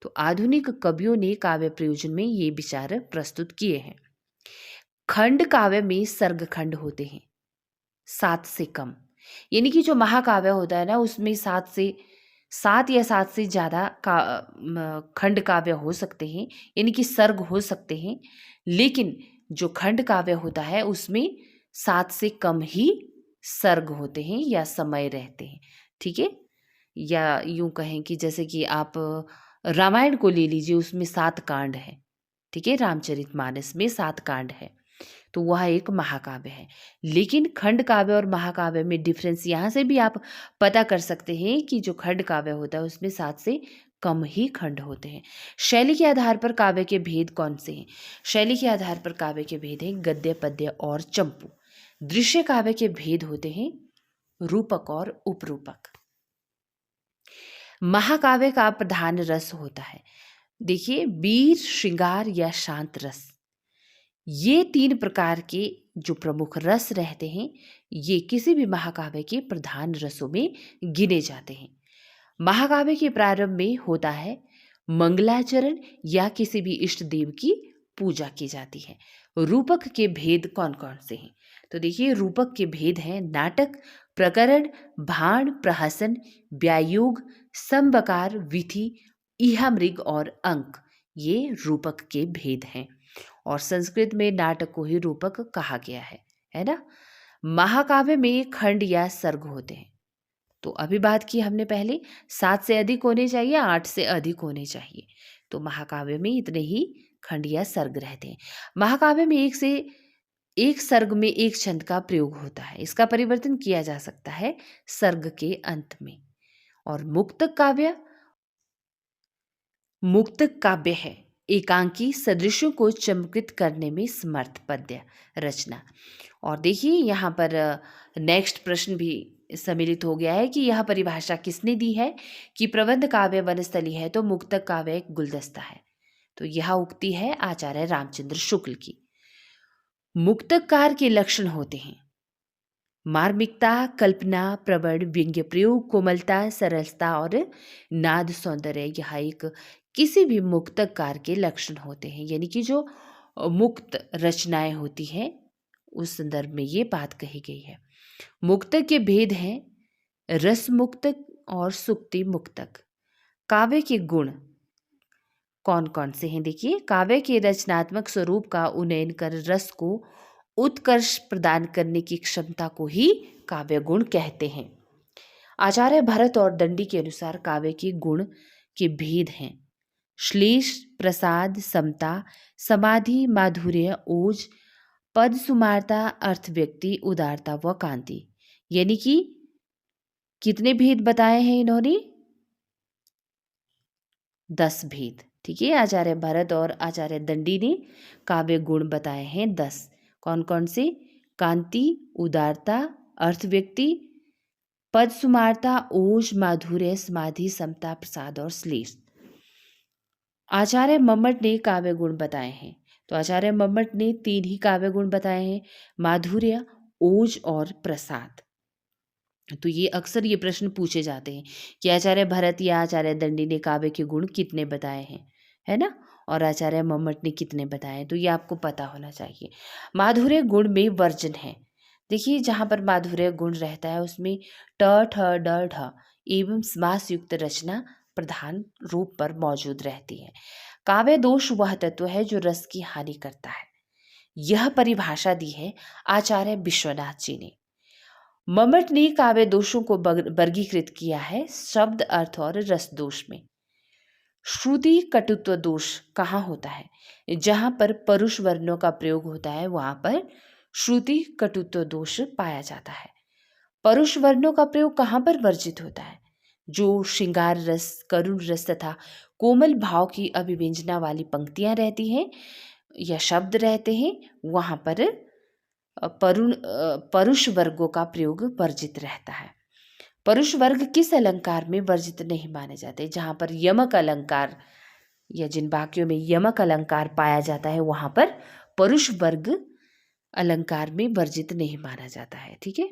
तो आधुनिक कवियों ने काव्य प्रयोजन में ये विचार प्रस्तुत किए हैं। खंड काव्य में सर्ग खंड होते हैं 7 से कम, यानी कि जो महाकाव्य होता है ना, उसमें 7 या 7 से ज़्यादा खंड काव्य हो सकते हैं, यानी कि सर्ग हो सकते हैं। लेकिन जो खंड काव्य होता है उसमें 7 से कम ही सर्ग होते हैं या समय रहते हैं, ठीक है। या यूं कहें कि जैसे कि आप रामायण को ले लीजिए, उसमें 7 कांड है, ठीक है। रामचरितमानस में 7 कांड है, तो वह एक महाकाव्य है। लेकिन खंड काव्य और महाकाव्य में डिफरेंस यहाँ से भी आप पता कर सकते हैं कि जो खंड काव्य होता है उसमें 7 से कम ही खंड होते हैं। शैली के आधार पर काव्य के भेद कौन से हैं? शैली के आधार पर काव्य के भेद हैं गद्य, पद्य और चंपू। दृश्य काव्य के भेद होते हैं रूपक और उपरूपक। महाकाव्य का प्रधान रस होता है। देखिए, वीर, श्रृंगार या शांत रस, ये 3 प्रकार के जो प्रमुख रस रहते हैं, ये किसी भी महाकाव्य के प्रधान रसों में गिने जाते हैं। महाकाव्य के प्रारंभ में होता है मंगलाचरण या किसी भी इष्ट देव की पूजा की जाती है। रूपक के भेद कौन कौन से हैं? तो देखिए, रूपक के भेद हैं नाटक, प्रकरण, भाण, प्रहसन, व्यायोग, संबकार, विधि, इहामृग और अंक, ये रूपक के भेद हैं। और संस्कृत में नाटक को ही रूपक कहा गया है ना। महाकाव्य में खंड या सर्ग होते हैं। तो अभी बात की हमने पहले, 7 से अधिक होने चाहिए, 8 से अधिक होने चाहिए। तो महाकाव्य में इतने ही खंड या सर्ग रहते हैं। महाकाव्य में एक सर्ग में एक छंद का प्रयोग होता है। इसका परिवर्तन किया जा सकता है सर्ग के अंत में। और मुक्तक काव्य है एकांकी सदृशों को चमकित करने में समर्थ पद्य रचना। और देखिए, यहाँ पर नेक्स्ट प्रश्न भी सम्मिलित हो गया है कि यह परिभाषा किसने दी है कि प्रबंध काव्य वनस्थली है तो मुक्तक काव्य एक गुलदस्ता है। तो यह उक्ति है आचार्य रामचंद्र शुक्ल की। मुक्तकार के लक्षण होते हैं मार्मिकता, कल्पना, प्रबल, व्यंग्य प्रयोग, कोमलता, सरलता और नाद सौंदर्य। यह एक किसी भी मुक्तकार के लक्षण होते हैं, यानी कि जो मुक्त रचनाएं होती हैं उस संदर्भ में ये बात कही गई है। मुक्तक के भेद हैं रस मुक्तक और सुक्ति मुक्तक। काव्य के गुण कौन कौन से हैं? देखिए, काव्य के रचनात्मक स्वरूप का उन्नयन कर रस को उत्कर्ष प्रदान करने की क्षमता को ही काव्य गुण कहते हैं। आचार्य भरत और दंडी के अनुसार काव्य के गुण के भेद हैं श्लेष, प्रसाद, समता, समाधि, माधुर्य, ओज, पद सुमारता, अर्थ व्यक्ति, उदारता व कांति। यानी कि कितने भेद बताए हैं इन्होंने? 10 भेद। ठीक है, आचार्य भरत और आचार्य दंडी ने काव्य गुण बताए हैं 10। कौन कौन से? कांति, उदारता, अर्थ व्यक्ति, पद सुमारता, ओज, माधुर्य, समाधि, समता, प्रसाद और श्लेष। आचार्य मम्मट ने काव्य गुण बताए हैं। तो आचार्य मम्मट ने 3 ही काव्य गुण बताए हैं, माधुर्य, ओज और प्रसाद। तो ये अक्सर ये प्रश्न पूछे जाते हैं कि आचार्य भरत या आचार्य दंडी ने काव्य के गुण कितने बताए हैं, है ना, और आचार्य मम्मट ने कितने बताए। तो ये आपको पता होना चाहिए। माधुर्य गुण में वर्जन है। देखिए, जहाँ पर माधुर्य गुण रहता है उसमें ट, ठ, ड, ढ एवं समास युक्त रचना प्रधान रूप पर मौजूद रहती है। काव्य दोष वह तत्व है जो रस की हानि करता है। यह परिभाषा दी है आचार्य विश्वनाथ जी ने। मम्मट ने काव्य दोषों को वर्गीकृत किया है शब्द, अर्थ और रस दोष में। श्रुति कटुत्व दोष कहाँ होता है? जहाँ पर परुष वर्णों का प्रयोग होता है वहाँ पर श्रुति कटुत्व दोष पाया जाता है। परुष वर्णों का प्रयोग कहाँ पर वर्जित होता है? जो श्रृंगार रस, करुण रस तथा कोमल भाव की अभिव्यंजना वाली पंक्तियां रहती हैं या शब्द रहते हैं, वहाँ पर परुष वर्गों का प्रयोग वर्जित रहता है। परुष वर्ग किस अलंकार में वर्जित नहीं माने जाते? जहाँ पर यमक अलंकार या जिन वाक्यों में यमक अलंकार पाया जाता है वहाँ पर परुष वर्ग अलंकार में वर्जित नहीं माना जाता है। ठीक है।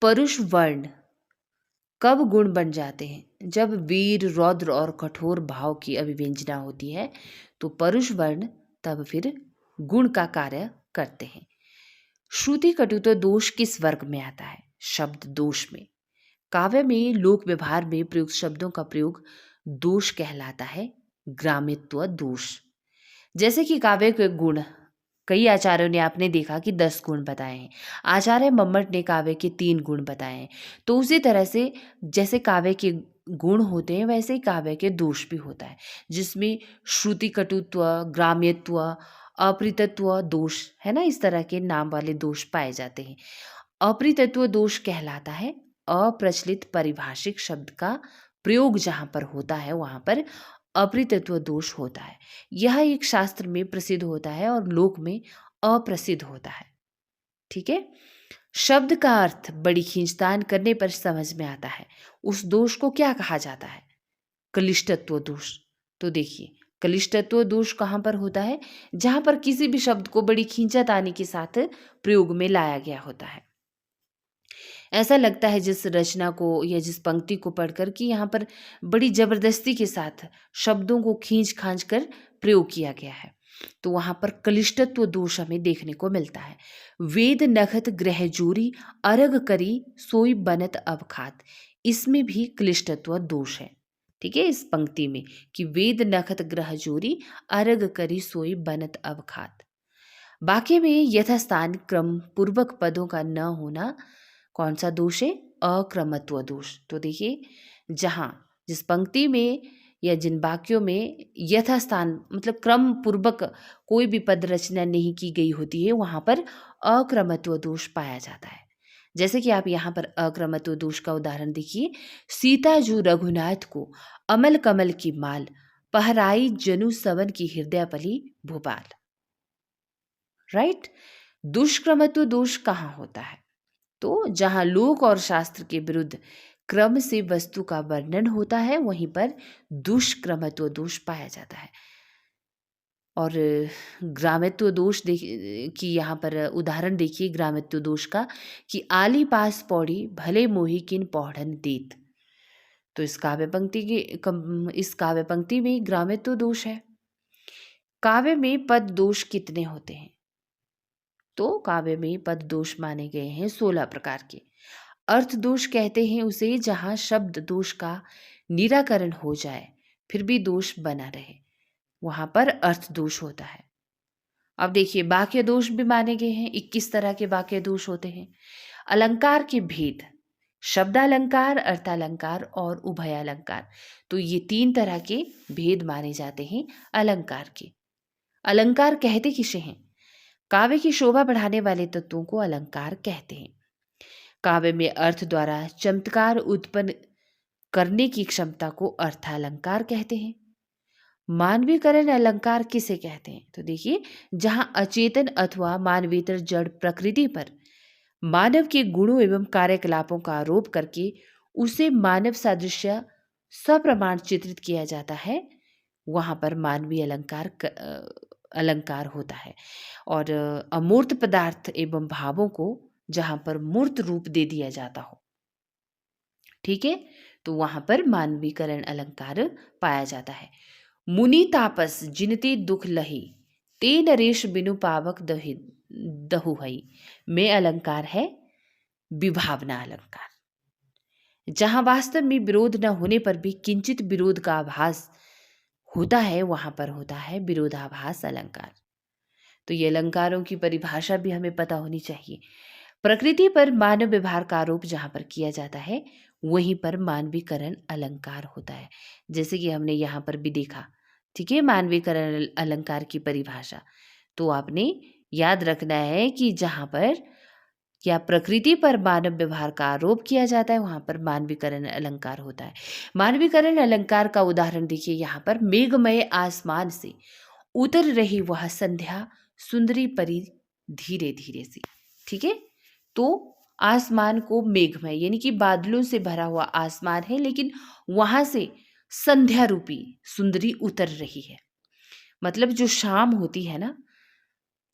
परुष वर्ण कब गुण बन जाते हैं? जब वीर, रौद्र और कठोर भाव की अभिव्यंजना होती है तो परुष वर्ण तब फिर गुण का कार्य करते हैं। श्रुति कटुत्व दोष किस वर्ग में आता है? शब्द दोष में। काव्य में लोक व्यवहार में प्रयुक्त शब्दों का प्रयोग दोष कहलाता है, ग्राम्यत्व दोष। जैसे कि काव्य के गुण कई आचार्यों ने आपने देखा कि 10 गुण बताए हैं। आचार्य मम्मट ने काव्य के 3 गुण बताए हैं। तो उसी तरह से जैसे काव्य के गुण होते हैं वैसे ही काव्य के दोष भी होता है, जिसमें श्रुति कटुत्व, ग्राम्यत्व, अप्रीतत्व दोष, है ना, इस तरह के नाम वाले दोष पाए जाते हैं। अप्रीतत्व दोष कहलाता है अप्रचलित पारिभाषिक शब्द का प्रयोग जहाँ पर होता है वहाँ पर अप्रीतत्व दोष होता है। यह एक शास्त्र में प्रसिद्ध होता है और लोक में अप्रसिद्ध होता है। ठीक है। शब्द का अर्थ बड़ी खींचतान करने पर समझ में आता है, उस दोष को क्या कहा जाता है? क्लिष्टत्व दोष। तो देखिए क्लिष्टत्व दोष कहाँ पर होता है, जहाँ पर किसी भी शब्द को बड़ी खींचातानी के साथ प्रयोग में लाया गया होता है। ऐसा लगता है जिस रचना को या जिस पंक्ति को पढ़कर कि यहाँ पर बड़ी जबरदस्ती के साथ शब्दों को खींच खांच कर प्रयोग किया गया है, तो वहां पर कलिष्टत्व दोष हमें देखने को मिलता है। वेद नखत ग्रह जोरी अरग करी सोई बनत अवखात, इसमें भी क्लिष्टत्व दोष है। ठीक है, इस पंक्ति में कि वेद नखत ग्रह जोरी अरग करी सोई बनत अवखात। वाक्य में यथास्थान क्रम पूर्वक पदों का न होना कौन सा दोष है, अक्रमत्व दोष। तो देखिए जहाँ जिस पंक्ति में या जिन वाक्यों में यथास्थान मतलब क्रम पूर्वक कोई भी पद रचना नहीं की गई होती है, वहां पर अक्रमत्व दोष पाया जाता है। जैसे कि आप यहाँ पर अक्रमत्व दोष का उदाहरण देखिए, सीता जो रघुनाथ को अमल कमल की माल पहराई जनु सवन की हृदय पली भोपाल। राइट, दुष्क्रमत्व दोष कहाँ होता है, तो जहां लोक और शास्त्र के विरुद्ध क्रम से वस्तु का वर्णन होता है, वहीं पर दुष्क्रमत्व दोष पाया जाता है। और ग्रामित्व दोष की यहाँ पर उदाहरण देखिए ग्रामित्व दोष का कि आली पास पौड़ी भले मोही किन पौढ़न देत। तो इस काव्य पंक्ति में ग्रामित्व दोष है। काव्य में पद दोष कितने होते हैं, तो काव्य में पद दोष माने गए हैं 16 प्रकार के। अर्थ दोष कहते हैं उसे जहां शब्द दोष का निराकरण हो जाए फिर भी दोष बना रहे, वहां पर अर्थ दोष होता है। अब देखिए वाक्य दोष भी माने गए हैं, 21 तरह के वाक्य दोष होते हैं। अलंकार के भेद, शब्दालंकार, अर्थालंकार और उभयालंकार, तो ये 3 तरह के भेद माने जाते हैं अलंकार के। अलंकार कहते किसे हैं, काव्य की शोभा बढ़ाने वाले तत्वों को अलंकार कहते हैं। काव्य में अर्थ द्वारा चमत्कार उत्पन्न करने की क्षमता को अर्थालंकार कहते हैं। मानवीकरण अलंकार किसे कहते हैं, तो देखिए जहां अचेतन अथवा मानवेतर जड़ प्रकृति पर मानव के गुणों एवं कार्यकलापों का आरोप करके उसे मानव सादृश्य सप्रमाण चित्रित किया जाता है, वहां पर मानवीय अलंकार होता है। और अमूर्त पदार्थ एवं भावों को जहां पर मूर्त रूप दे दिया जाता हो, ठीक है, तो वहां पर मानवीकरण अलंकार पाया जाता है। मुनि तापस जिनते दुख लही ते नरेश बिनु पावक दहु हई, में अलंकार है विभावना अलंकार। जहां वास्तव में विरोध न होने पर भी किंचित विरोध का आभास होता है, वहां पर होता है विरोधाभास अलंकार। तो ये अलंकारों की परिभाषा भी हमें पता होनी चाहिए। प्रकृति पर मानव व्यवहार का आरोप जहां पर किया जाता है, वहीं पर मानवीकरण अलंकार होता है। जैसे कि हमने यहाँ पर भी देखा, ठीक है, मानवीकरण अलंकार की परिभाषा तो आपने याद रखना है कि जहां पर या प्रकृति पर मानव व्यवहार का आरोप किया जाता है, वहां पर मानवीकरण अलंकार होता है। मानवीकरण अलंकार का उदाहरण देखिए यहाँ पर, मेघमय आसमान से उतर रही वह संध्या सुंदरी परी धीरे धीरे सी। ठीक है, तो आसमान को मेघमय यानी कि बादलों से भरा हुआ आसमान है, लेकिन वहां से संध्या रूपी सुंदरी उतर रही है। मतलब जो शाम होती है ना,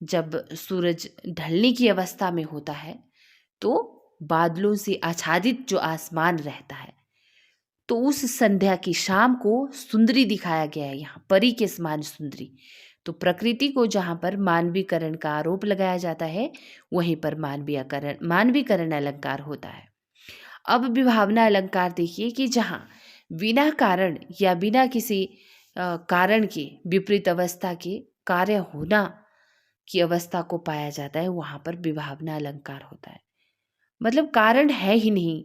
जब सूरज ढलने की अवस्था में होता है, तो बादलों से आच्छादित जो आसमान रहता है, तो उस संध्या की शाम को सुंदरी दिखाया गया है यहाँ, परी के समान सुंदरी। तो प्रकृति को जहाँ पर मानवीकरण का आरोप लगाया जाता है, वहीं पर मानवीकरण अलंकार होता है। अब विभावना अलंकार देखिए कि जहाँ बिना कारण या बिना किसी कारण के विपरीत अवस्था के कार्य होना की अवस्था को पाया जाता है, वहां पर विभावना अलंकार होता है। मतलब कारण है ही नहीं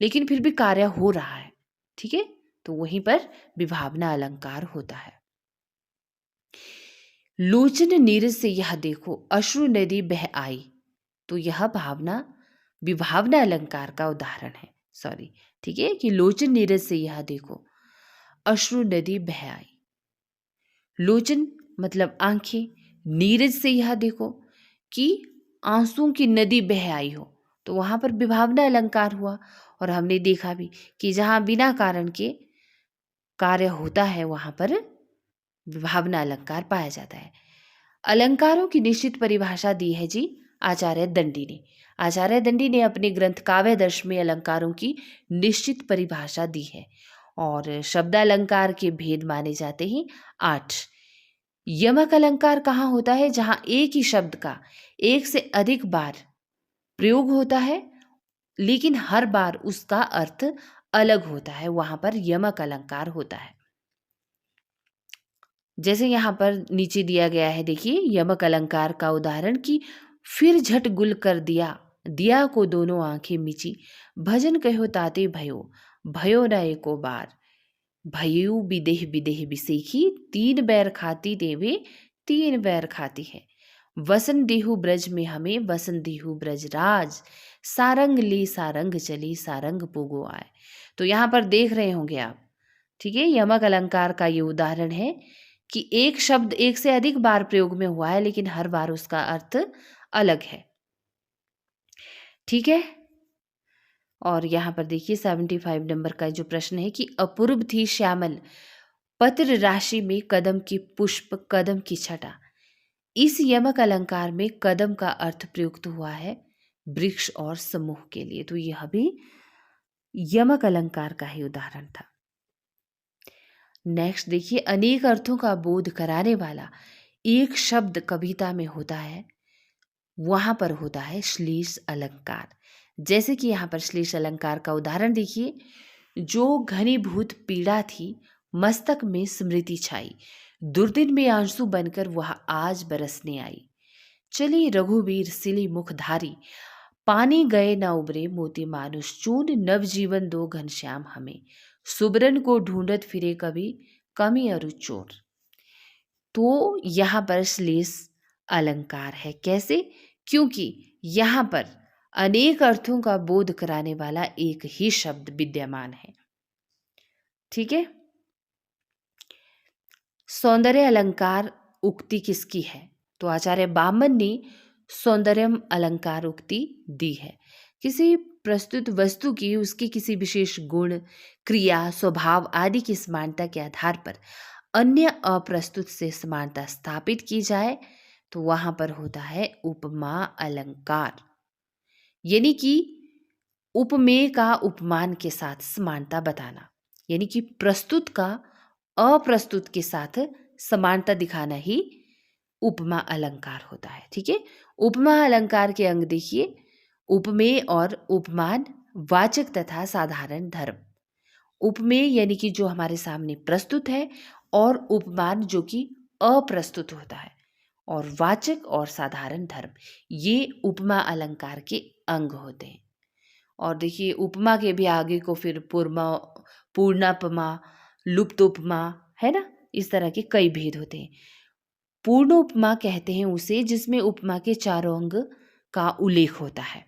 लेकिन फिर भी कार्य हो रहा है, ठीक है, तो वहीं पर विभावना अलंकार होता है। लोचन नीरज से यह देखो अश्रु नदी बह आई, तो यह विभावना अलंकार का उदाहरण है। सॉरी, ठीक है, कि लोचन नीरज से यह देखो अश्रु नदी बह आई। लोचन मतलब आंखें, नीरज से यह देखो कि आंसुओं की नदी बह आई हो, तो वहां पर विभावना अलंकार हुआ। और हमने देखा भी कि जहां बिना कारण के कार्य होता है वहां पर विभावना अलंकार पाया जाता है। अलंकारों की निश्चित परिभाषा दी है जी आचार्य दंडी ने। आचार्य दंडी ने अपने ग्रंथ काव्यदर्श में अलंकारों की निश्चित परिभाषा दी है और शब्दालंकार के भेद माने जाते हैं 8। यमक अलंकार कहाँ होता है? जहां एक ही शब्द का एक से अधिक बार प्रयोग होता है लेकिन हर बार उसका अर्थ अलग होता है, वहां पर यमक अलंकार होता है। जैसे यहाँ पर नीचे दिया गया है, देखिए यमक अलंकार का उदाहरण कि फिर झट गुल कर दिया, दिया को दोनों आंखें मिची, भजन कहो ताते भयो, भयो न एको बार, भयु विदेह विदेह बिसेखी, तीन बैर खाती देवे तीन बैर खाती है, वसन देहु ब्रज में हमें वसन देहु ब्रज राज, सारंग ले सारंग चली सारंग पोगो आए। तो यहाँ पर देख रहे होंगे आप, ठीक है, यमक अलंकार का ये उदाहरण है कि एक शब्द एक से अधिक बार प्रयोग में हुआ है लेकिन हर बार उसका अर्थ अलग है। ठीक है, और यहाँ पर देखिए 75 नंबर का जो प्रश्न है कि अपूर्व थी श्यामल पत्र राशि में कदम की पुष्प कदम की छटा। इस यमक अलंकार में कदम का अर्थ प्रयुक्त हुआ है वृक्ष और समूह के लिए, तो यह भी यमक अलंकार का ही उदाहरण था। नेक्स्ट देखिए, अनेक अर्थों का बोध कराने वाला एक शब्द कविता में होता है, वहां पर होता है श्लेष अलंकार। जैसे कि यहाँ पर श्लेष अलंकार का उदाहरण देखिए, जो घनीभूत पीड़ा थी मस्तक में स्मृति छाई, दुर्दिन में आंसू बनकर वह आज बरसने आई, चली रघुवीर सिली मुखधारी, पानी गए न उबरे मोती मानुष चून, नवजीवन दो घनश्याम हमें, सुबरन को ढूंढत फिरे कभी कमी अरु चोर। तो यहाँ पर श्लेष अलंकार है। कैसे? क्योंकि यहाँ पर अनेक अर्थों का बोध कराने वाला एक ही शब्द विद्यमान है। ठीक है, सौंदर्य अलंकार उक्ति किसकी है? तो आचार्य बामन ने सौंदर्यम अलंकार उक्ति दी है। किसी प्रस्तुत वस्तु की उसकी किसी विशेष गुण, क्रिया, स्वभाव आदि की समानता के आधार पर अन्य अप्रस्तुत से समानता स्थापित की जाए तो वहां पर होता है उपमा अलंकार। यानी कि उपमेय का उपमान के साथ समानता बताना, यानी कि प्रस्तुत का अप्रस्तुत के साथ समानता दिखाना ही उपमा अलंकार होता है। ठीक है, उपमा अलंकार के अंग देखिए, उपमेय और उपमान, वाचक तथा साधारण धर्म। उपमेय यानी कि जो हमारे सामने प्रस्तुत है, और उपमान जो कि अप्रस्तुत होता है, और वाचक और साधारण धर्म, ये उपमा अलंकार के अंग होते हैं। और देखिए उपमा के भी आगे को फिर पूर्णापमा, लुप्तोपमा, है ना, इस तरह के कई भेद होते हैं। पूर्ण उपमा कहते हैं उसे जिसमें उपमा के चारों अंग का उल्लेख होता है।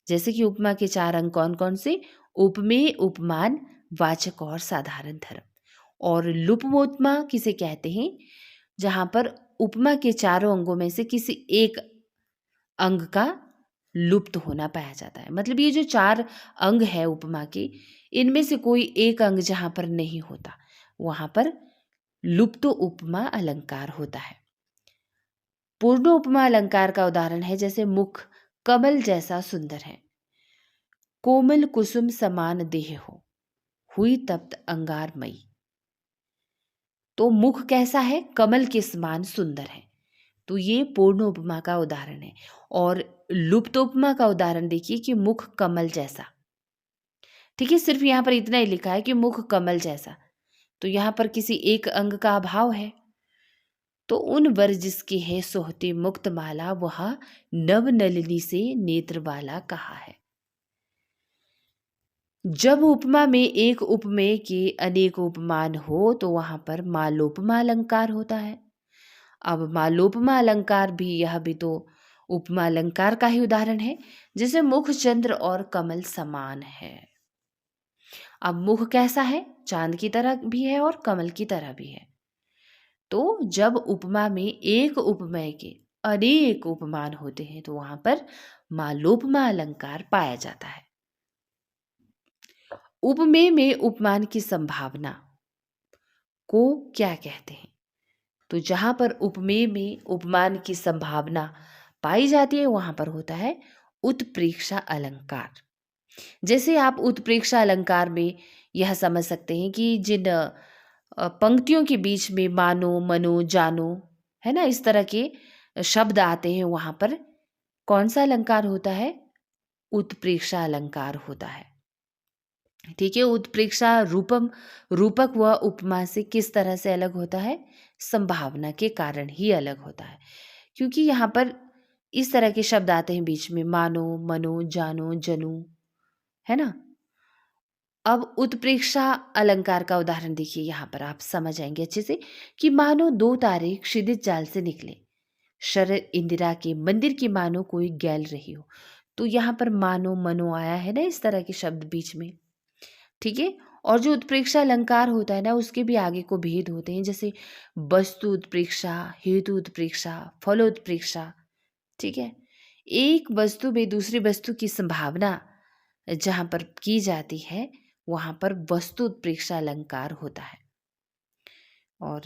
जैसे कि उपमा के 4 अंग कौन कौन से? उपमेय, उपमान, वाचक और साधारण धर्म। और लुप्तोपमा किसे कहते हैं? जहां पर उपमा के चारों अंगों में से किसी एक अंग का लुप्त होना पाया जाता है। मतलब ये जो 4 अंग है उपमा के, इनमें से कोई एक अंग जहां पर नहीं होता वहां पर लुप्त उपमा अलंकार होता है। पूर्ण उपमा अलंकार का उदाहरण है जैसे मुख कमल जैसा सुंदर है, कोमल कुसुम समान देह हो, हुई तप्त अंगारमयी। तो मुख कैसा है? कमल के समान सुंदर है, तो ये पूर्ण उपमा का उदाहरण है। और लुप्त उपमा का उदाहरण देखिए कि मुख कमल जैसा। ठीक है, सिर्फ यहाँ पर इतना ही लिखा है कि मुख कमल जैसा, तो यहाँ पर किसी एक अंग का अभाव है। तो उन वर जिसकी है सोहती मुक्त माला, वह नव नलिनी से नेत्र वाला कहा है। जब उपमा में एक उपमेय के अनेक उपमान हो तो वहां पर मालोपमा अलंकार होता है। अब मालोपमा अलंकार भी, यह भी तो उपमा अलंकार का ही उदाहरण है, जैसे मुख चंद्र और कमल समान है। अब मुख कैसा है? चांद की तरह भी है और कमल की तरह भी है। तो जब उपमा में एक उपमेय के अनेक उपमान होते हैं तो वहां पर मालोपमा अलंकार पाया जाता है। उपमेय में उपमान की संभावना को क्या कहते हैं? तो जहां पर उपमेय में उपमान की संभावना पाई जाती है वहां पर होता है उत्प्रेक्षा अलंकार। जैसे आप उत्प्रेक्षा अलंकार में यह समझ सकते हैं कि जिन पंक्तियों के बीच में मानो, मनो, जानो, है ना, इस तरह के शब्द आते हैं, वहां पर कौन सा अलंकार होता है? उत्प्रेक्षा अलंकार होता है। ठीक है। उत्प्रेक्षा रूपक व उपमा से किस तरह से अलग होता है? संभावना के कारण ही अलग होता है, क्योंकि यहाँ पर इस तरह के शब्द आते हैं बीच में, मानो, मनो, जानो, जनु, है ना। अब उत्प्रेक्षा अलंकार का उदाहरण देखिए, यहाँ पर आप समझ आएंगे अच्छे से कि मानो दो तारे क्षितिज जाल से निकले, शरद इंदिरा के मंदिर की मानो कोई गैल रही हो। तो यहाँ पर मानो, मनो आया है ना, इस तरह के शब्द बीच में। ठीक है। और जो उत्प्रेक्षा अलंकार होता है ना, उसके भी आगे को भेद होते हैं, जैसे वस्तु उत्प्रेक्षा, हेतु उत्प्रेक्षा, फल उत्प्रेक्षा। ठीक है। एक वस्तु में दूसरी वस्तु की संभावना जहां पर की जाती है वहां पर वस्तु उत्प्रेक्षा अलंकार होता है। और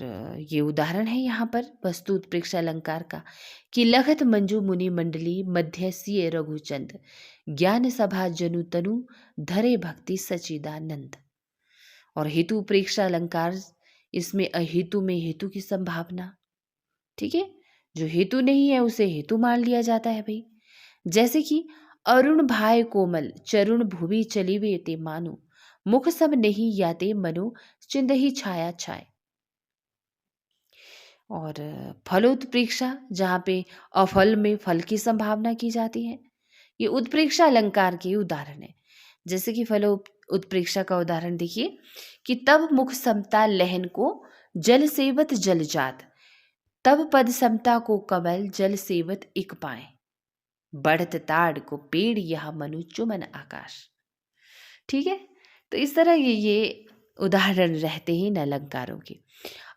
ये उदाहरण है यहाँ पर वस्तु उत्प्रेक्षा अलंकार का कि लखत मंजू मुनि मंडली मध्य सिय रघुचंद ज्ञान सभा जनु तनु धरे भक्ति सचिदानंद। और हेतु उत्प्रेक्षा अलंकार, इसमें अहेतु में हेतु की संभावना। ठीक है। जो हेतु नहीं है उसे हेतु मान लिया जाता है भाई। जैसे कि अरुण भाई कोमल चरुण भूमि चली वे ते मानो मुख सब नहीं याते मनो चिंद ही छाया छाए। और फलोत्प्रेक्षा, जहाँ पे अफल में फल की संभावना की जाती है, ये उत्प्रेक्षा अलंकार के उदाहरण है। जैसे कि फलो उत्प्रेक्षा का उदाहरण देखिए कि तब मुख समता लहन को जल सेवत जल जात, तब पद समता को कमल जल सेवत इक पाए, बढ़त ताड़ को पेड़ यह मनु चुमन आकाश। ठीक है। तो इस तरह ये उदाहरण रहते हैं इन अलंकारों के।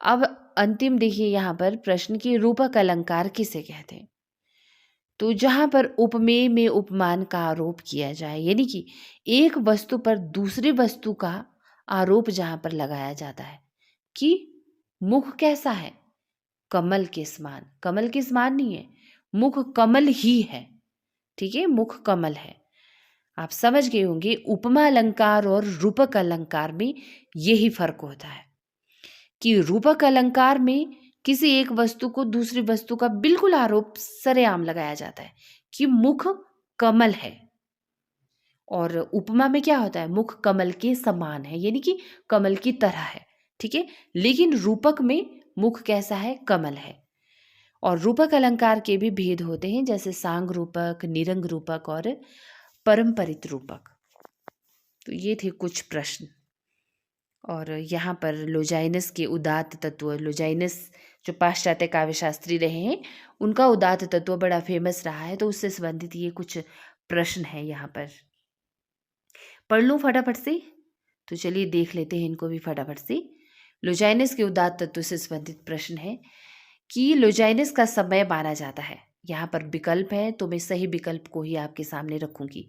अब अंतिम देखिए यहाँ पर प्रश्न की रूपक अलंकार किसे कहते हैं? तो जहां पर उपमेय में उपमान का आरोप किया जाए, यानी कि एक वस्तु पर दूसरी वस्तु का आरोप जहां पर लगाया जाता है कि मुख कैसा है? कमल के समान। कमल के समान नहीं है, मुख कमल ही है। ठीक है। मुख कमल है। आप समझ गए होंगे उपमा अलंकार और रूपक अलंकार में यही फर्क होता है कि रूपक अलंकार में किसी एक वस्तु को दूसरी वस्तु का बिल्कुल आरोप सरेआम लगाया जाता है कि मुख कमल है, और उपमा में क्या होता है? मुख कमल के समान है, यानी कि कमल की तरह है। ठीक है। लेकिन रूपक में मुख कैसा है? कमल है। और रूपक अलंकार के भी भेद होते हैं, जैसे सांग रूपक, निरंग रूपक और परंपरित रूपक। तो ये थे कुछ प्रश्न। और यहाँ पर लोजाइनस के उदात्त तत्व, लोजाइनस जो पाश्चात्य काव्य शास्त्री रहे हैं, उनका उदात्त तत्व बड़ा फेमस रहा है, तो उससे संबंधित ये कुछ प्रश्न है यहाँ पर। पढ़ लूँ फटाफट से? तो चलिए देख लेते हैं इनको भी फटाफट से। लोजाइनस के उदात्त तत्व से संबंधित प्रश्न है कि लोजाइनस का समय माना जाता है। यहाँ पर विकल्प है, तो मैं सही विकल्प को ही आपके सामने रखूंगी।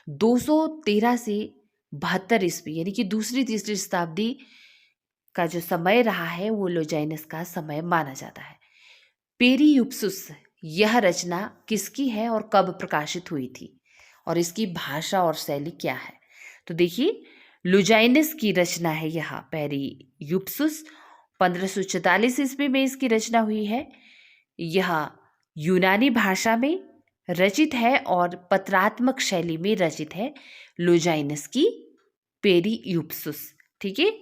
213 से 72 ईस्वी, यानी कि दूसरी तीसरी शताब्दी का जो समय रहा है वो लोजाइनस का समय माना जाता है। पेरियुप्सुस, यह रचना किसकी है और कब प्रकाशित हुई थी, और इसकी भाषा और शैली क्या है? तो देखिए, लोजाइनस की रचना है यह पेरियुप्सुस, 1544 ईस्वी में इसकी रचना हुई है। यह यूनानी भाषा में रचित है और पत्रात्मक शैली में रचित है, लोजाइनस की पेरियुप्सुस। ठीक है।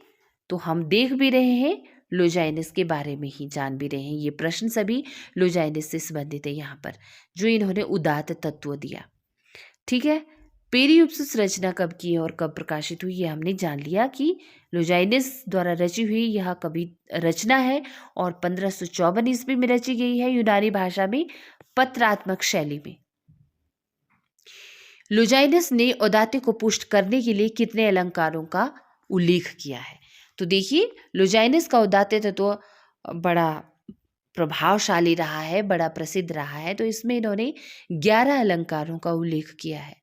तो हम देख भी रहे हैं, लोजाइनस के बारे में ही जान भी रहे हैं। ये प्रश्न सभी लोजाइनस से संबंधित है यहाँ पर, जो इन्होंने उदात्त तत्व दिया। ठीक है। पेरियुप्सुस रचना कब की है और कब प्रकाशित हुई, ये हमने जान लिया कि लोजाइनस द्वारा रची हुई यह कवि रचना है और 1554 ईस्वी में रची गई है, यूनानी भाषा में पत्रात्मक शैली में। लोजाइनस ने औदात्य को पुष्ट करने के लिए कितने अलंकारों का उल्लेख किया है? तो देखिए, लोजाइनस का औदात्य तत्व बड़ा प्रभावशाली रहा है, बड़ा प्रसिद्ध रहा है, तो इसमें इन्होंने 11 अलंकारों का उल्लेख किया है।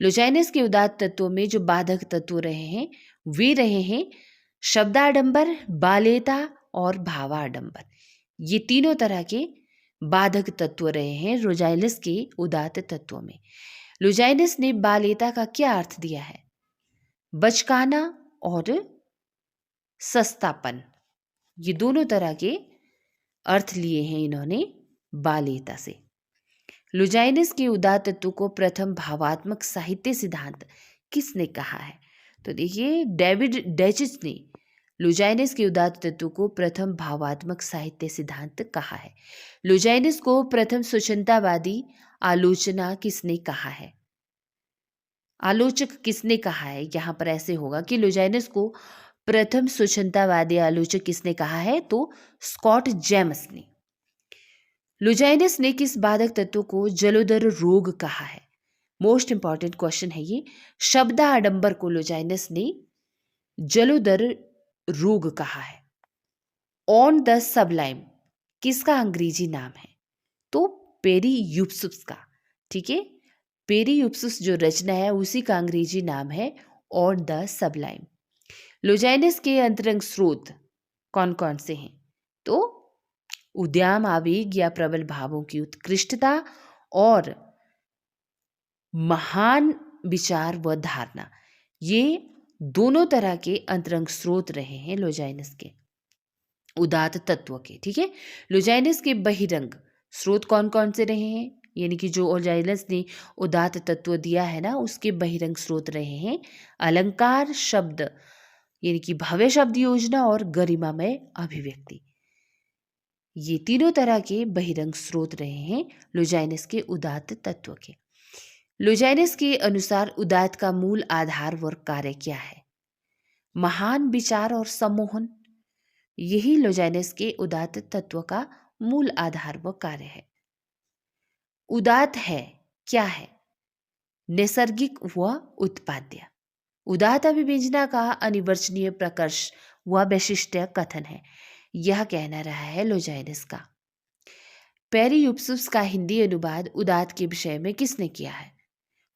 लोजाइनस के उदात्त तत्वों में जो बाधक तत्व रहे हैं वे रहे हैं शब्दाडंबर, बालेता और भावाडंबर, ये तीनों तरह के बाधक तत्व रहे हैं रोजाइलस के उदात्त तत्वों में। लुजाइनस ने बालेता का क्या अर्थ दिया है? बचकाना और सस्तापन, ये दोनों तरह के अर्थ लिए हैं इन्होंने बालेता से। लुजाइनस के उदात्त तत्व को प्रथम भावात्मक साहित्य सिद्धांत किसने कहा है? तो देखिए, डेविड डेचिस ने लुजाइनस के उदात्त तत्व को प्रथम भावात्मक साहित्य सिद्धांत कहा है। लुजाइनस को प्रथम स्वच्छंदतावादी आलोचना किसने कहा है? आलोचक किसने कहा है? यहाँ पर ऐसे होगा कि लुजाइनस को प्रथम स्वच्छंदतावादी आलोचक किसने कहा है? तो स्कॉट जेम्स ने। लुजाइनस ने किस बाधक तत्व को जलोदर रोग कहा है? मोस्ट इंपॉर्टेंट क्वेश्चन है ये। शब्दाडंबर को लुजाइनस ने जलोदर रोग कहा है। ऑन द सबलाइम किसका अंग्रेजी नाम है? तो पेरीयुप्सुस का। ठीक है, पेरीयुप्सुस जो रचना है उसी का अंग्रेजी नाम है ऑन द सबलाइम। लुजाइनस के अंतरंग स्रोत कौन कौन से हैं? तो उद्यम आवेग या प्रबल भावों की उत्कृष्टता और महान विचार व धारणा, ये दोनों तरह के अंतरंग स्रोत रहे हैं लुजाइनस के उदात्त तत्व के। ठीक है, लुजाइनस के बहिरंग स्रोत कौन कौन से रहे हैं? यानी कि जो लुजाइनस ने उदात्त तत्व दिया है ना, उसके बहिरंग स्रोत रहे हैं अलंकार, शब्द यानी कि भव्य शब्द योजना और गरिमामय अभिव्यक्ति। ये तीनों तरह के बहिरंग स्रोत रहे हैं लुजाइनस के उदात्त तत्व के। लुजाइनस के अनुसार उदात्त का मूल आधार व कार्य क्या है? महान विचार और सम्मोहन, यही लुजाइनस के उदात्त तत्व का मूल आधार व कार्य है। उदात्त है क्या है? नैसर्गिक व उत्पाद्य। उदात्त अभिव्यंजना का अनिवर्चनीय प्रकर्ष व वैशिष्ट्य कथन है, यह कहना रहा है लुजाइनस का। पेरीयुप्सुस का हिंदी अनुवाद उदात्त के विषय में किसने किया है?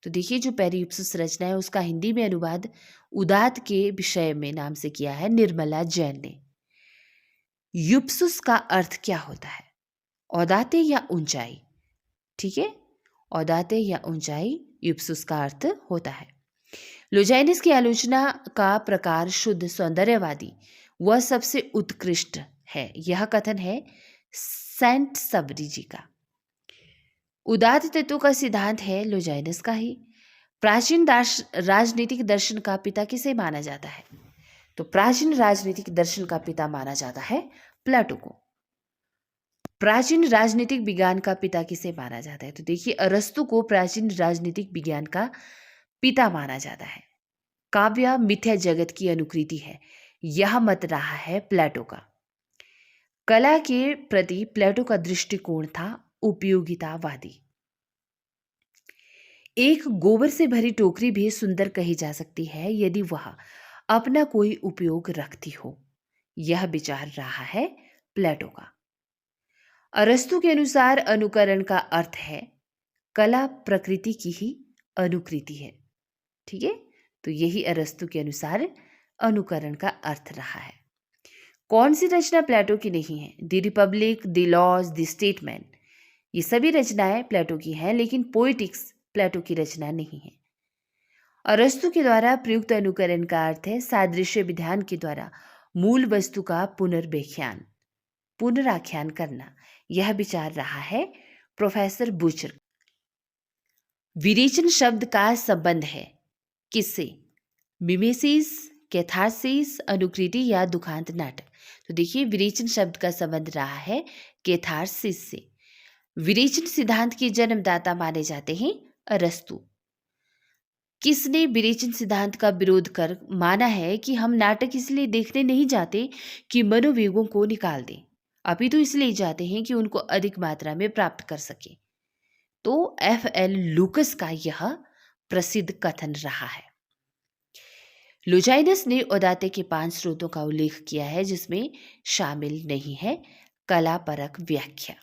तो देखिए, जो पेरीयुप्सुस रचना है उसका हिंदी में अनुवाद उदात्त के विषय में नाम से किया है निर्मला जैन ने। युप्सुस का अर्थ क्या होता है? औदात्य या ऊंचाई। ठीक है, औदात्य या ऊंचाई युप्सुस का अर्थ होता है। लुजाइनस की आलोचना का प्रकार शुद्ध सौंदर्यवादी वह सबसे उत्कृष्ट है, यह कथन है सेंट सबरी जी का। उदात्त तत्व का सिद्धांत है लुजाइनस का ही। प्राचीन राजनीतिक दर्शन का पिता किसे माना जाता है? तो प्राचीन राजनीतिक दर्शन का पिता माना जाता है प्लेटो को। प्राचीन राजनीतिक विज्ञान का पिता किसे माना जाता है? तो देखिए, अरस्तु को प्राचीन राजनीतिक विज्ञान का पिता माना जाता है। काव्य मिथ्या जगत की अनुकृति है, यह मत रहा है प्लेटो का। कला के प्रति प्लेटो का दृष्टिकोण था उपयोगितावादी। एक गोबर से भरी टोकरी भी सुंदर कही जा सकती है यदि वह अपना कोई उपयोग रखती हो, यह विचार रहा है प्लेटो का। अरस्तु के अनुसार अनुकरण का अर्थ है कला प्रकृति की ही अनुकृति है। ठीक है, तो यही अरस्तु के अनुसार अनुकरण का अर्थ रहा है। कौन सी रचना प्लेटो की नहीं है? The republic, the laws, the statesman, ये सभी रचनाएं प्लेटो की हैं, लेकिन पोएटिक्स प्लेटो की रचना नहीं है। अरस्तु के द्वारा प्रयुक्त अनुकरण का अर्थ है सादृश्य विधान के द्वारा मूल वस्तु का पुनराख्यान करना, यह विचार रहा है प्रोफेसर बुचर। विरेचन शब्द का संबंध है किससे? मिमेसिस, कैथारसिस, अनुकृति या दुखांत नाटक। तो देखिए, विरेचन शब्द का संबंध रहा है कैथारसिस से। विरेचन सिद्धांत के जन्मदाता माने जाते हैं अरस्तु। किसने विरेचन सिद्धांत का विरोध कर माना है कि हम नाटक इसलिए देखने नहीं जाते कि मनोवेगों को निकाल दें, अपितु इसलिए जाते हैं कि उनको अधिक मात्रा में प्राप्त कर सके। तो F.L. लूकस का यह प्रसिद्ध कथन रहा है। लुजाइनस ने औदात्य के 5 स्रोतों का उल्लेख किया है, जिसमें शामिल नहीं है कला परक व्याख्या,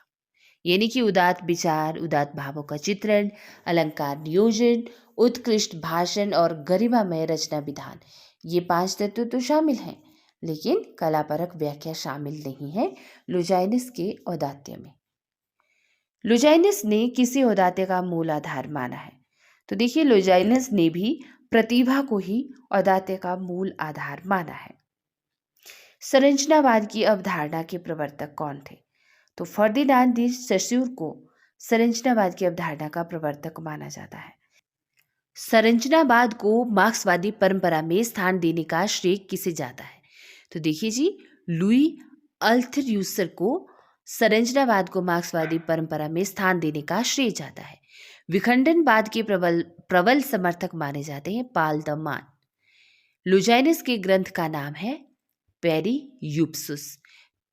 यानी कि उदात्त विचार, उदात्त भावों का चित्रण, अलंकार नियोजन, उत्कृष्ट भाषण और गरिमामय रचना विधान, ये 5 तत्व तो शामिल हैं, लेकिन कलापरक व्याख्या शामिल नहीं है लुजाइनिस के औदात्य में। लुजाइनिस ने किसी औदात्य का मूल आधार माना है? तो देखिए, लुजाइनिस ने भी प्रतिभा को ही औदात्य का मूल आधार माना है। संरचनावाद की अवधारणा के प्रवर्तक कौन थे? तो फर्दिनांद दी सस्सूर को संरचनावाद की अवधारणा का प्रवर्तक माना जाता है। संरचनावाद को मार्क्सवादी परंपरा में स्थान देने का श्रेय किसे जाता है? तो देखिए जी, लुई अल्थरयूसर को संरचनावाद को मार्क्सवादी परंपरा में स्थान देने का श्रेय जाता है। विखंडनवाद के प्रबल समर्थक माने जाते हैं पाल द मान। लुजाइनिस के ग्रंथ का नाम है पेरीयुप्सुस।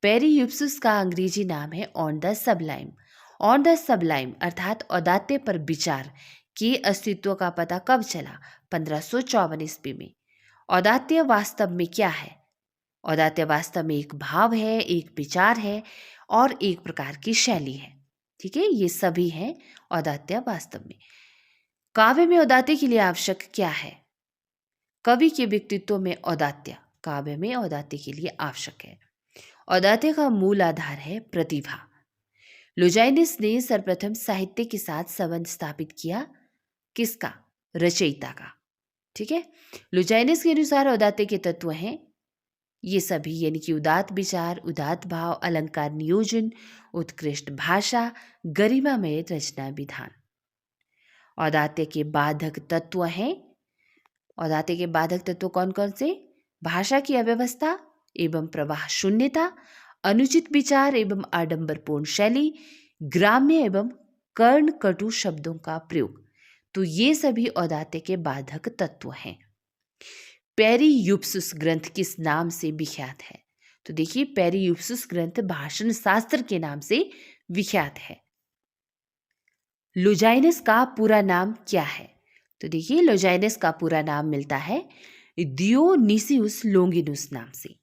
पेरीयुप्सुस का अंग्रेजी नाम है on the Sublime. On the Sublime अर्थात औदात्य पर विचार के अस्तित्व का पता कब चला? 1554 ईस्वी में। औदात्य वास्तव में क्या है? औदात्य वास्तव में एक भाव है, एक विचार है और एक प्रकार की शैली है। ठीक है, ये सभी हैं औदात्य वास्तव में। काव्य में औदात्य के लिए आवश्यक क्या है? कवि के व्यक्तित्व में औदात्य काव्य में औदात्य के लिए आवश्यक है। औदात्य का मूल आधार है प्रतिभा। लुजाइनिस ने सर्वप्रथम साहित्य के साथ संबंध स्थापित किया। किसका? रचयिता का। ठीक है, लुजाइनिस के अनुसार औदात्य के तत्व हैं ये सभी, यानी कि उदात्त विचार, उदात्त भाव, अलंकार नियोजन, उत्कृष्ट भाषा, गरिमामय रचना विधान। औदात्य के बाधक तत्व हैं। औदात्य के बाधक तत्व कौन कौन से? भाषा की अव्यवस्था एवं प्रवाह शून्यता, अनुचित विचार एवं आडंबरपूर्ण शैली, ग्राम्य एवं कर्ण कटु शब्दों का प्रयोग। तो ये सभी औदात्य के बाधक तत्व हैं। पेरीयुप्सुस ग्रंथ किस नाम से विख्यात है? तो देखिए, पेरीयुप्सुस ग्रंथ भाषण शास्त्र के नाम से विख्यात है। लुजाइनिस का पूरा नाम क्या है? तो देखिए, लुजाइनिस का पूरा नाम मिलता है दियोनीसियुस लोंगिनुस नाम से।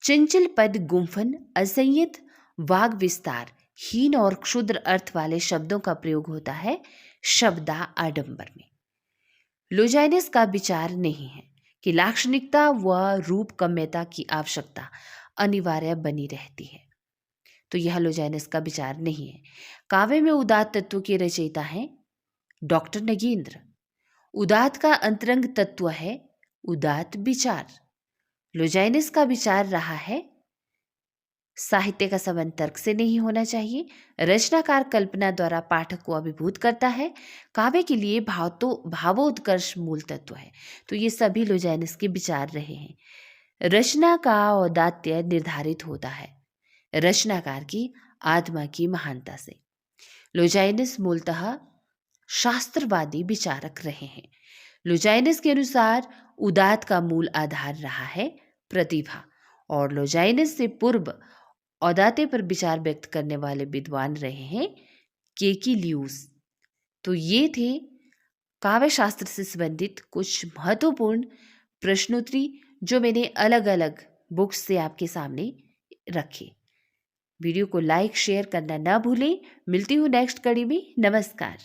चंचल पद, गुम्फन, असंयत वाग विस्तार, हीन और क्षुद्र अर्थ वाले शब्दों का प्रयोग होता है शब्दा आडंबर में। लुजाइनिस का विचार नहीं है कि लाक्षणिकता व रूप कम्यता की आवश्यकता अनिवार्य बनी रहती है। तो यह लुजाइनिस का विचार नहीं है। काव्य में उदात्त तत्व के रचयिता हैं डॉक्टर नगेंद्र। उदात्त का अंतरंग तत्व है उदात्त विचार। लुजाइनिस का विचार रहा है साहित्य का संबंध तर्क से नहीं होना चाहिए। रचनाकार कल्पना द्वारा पाठक को अभिभूत करता है। काव्य के लिए भावोत्कर्ष मूल तत्व है। तो ये सभी लुजाइनिस के विचार रहे हैं। रचना का औदात्य निर्धारित होता है रचनाकार की आत्मा की महानता से। लुजाइनिस मूलतः शास्त्रवादी विचारक रहे हैं। लुजाइनिस के अनुसार उदात्त का मूल आधार रहा है प्रतिभा, और लुजाइनिस से पूर्व औदात्य पर विचार व्यक्त करने वाले विद्वान रहे हैं केकिलियुस। तो ये थे काव्य शास्त्र से संबंधित कुछ महत्वपूर्ण प्रश्नोत्तरी जो मैंने अलग अलग बुक्स से आपके सामने रखे। वीडियो को लाइक शेयर करना ना भूलें। मिलती हूँ नेक्स्ट कड़ी में। नमस्कार।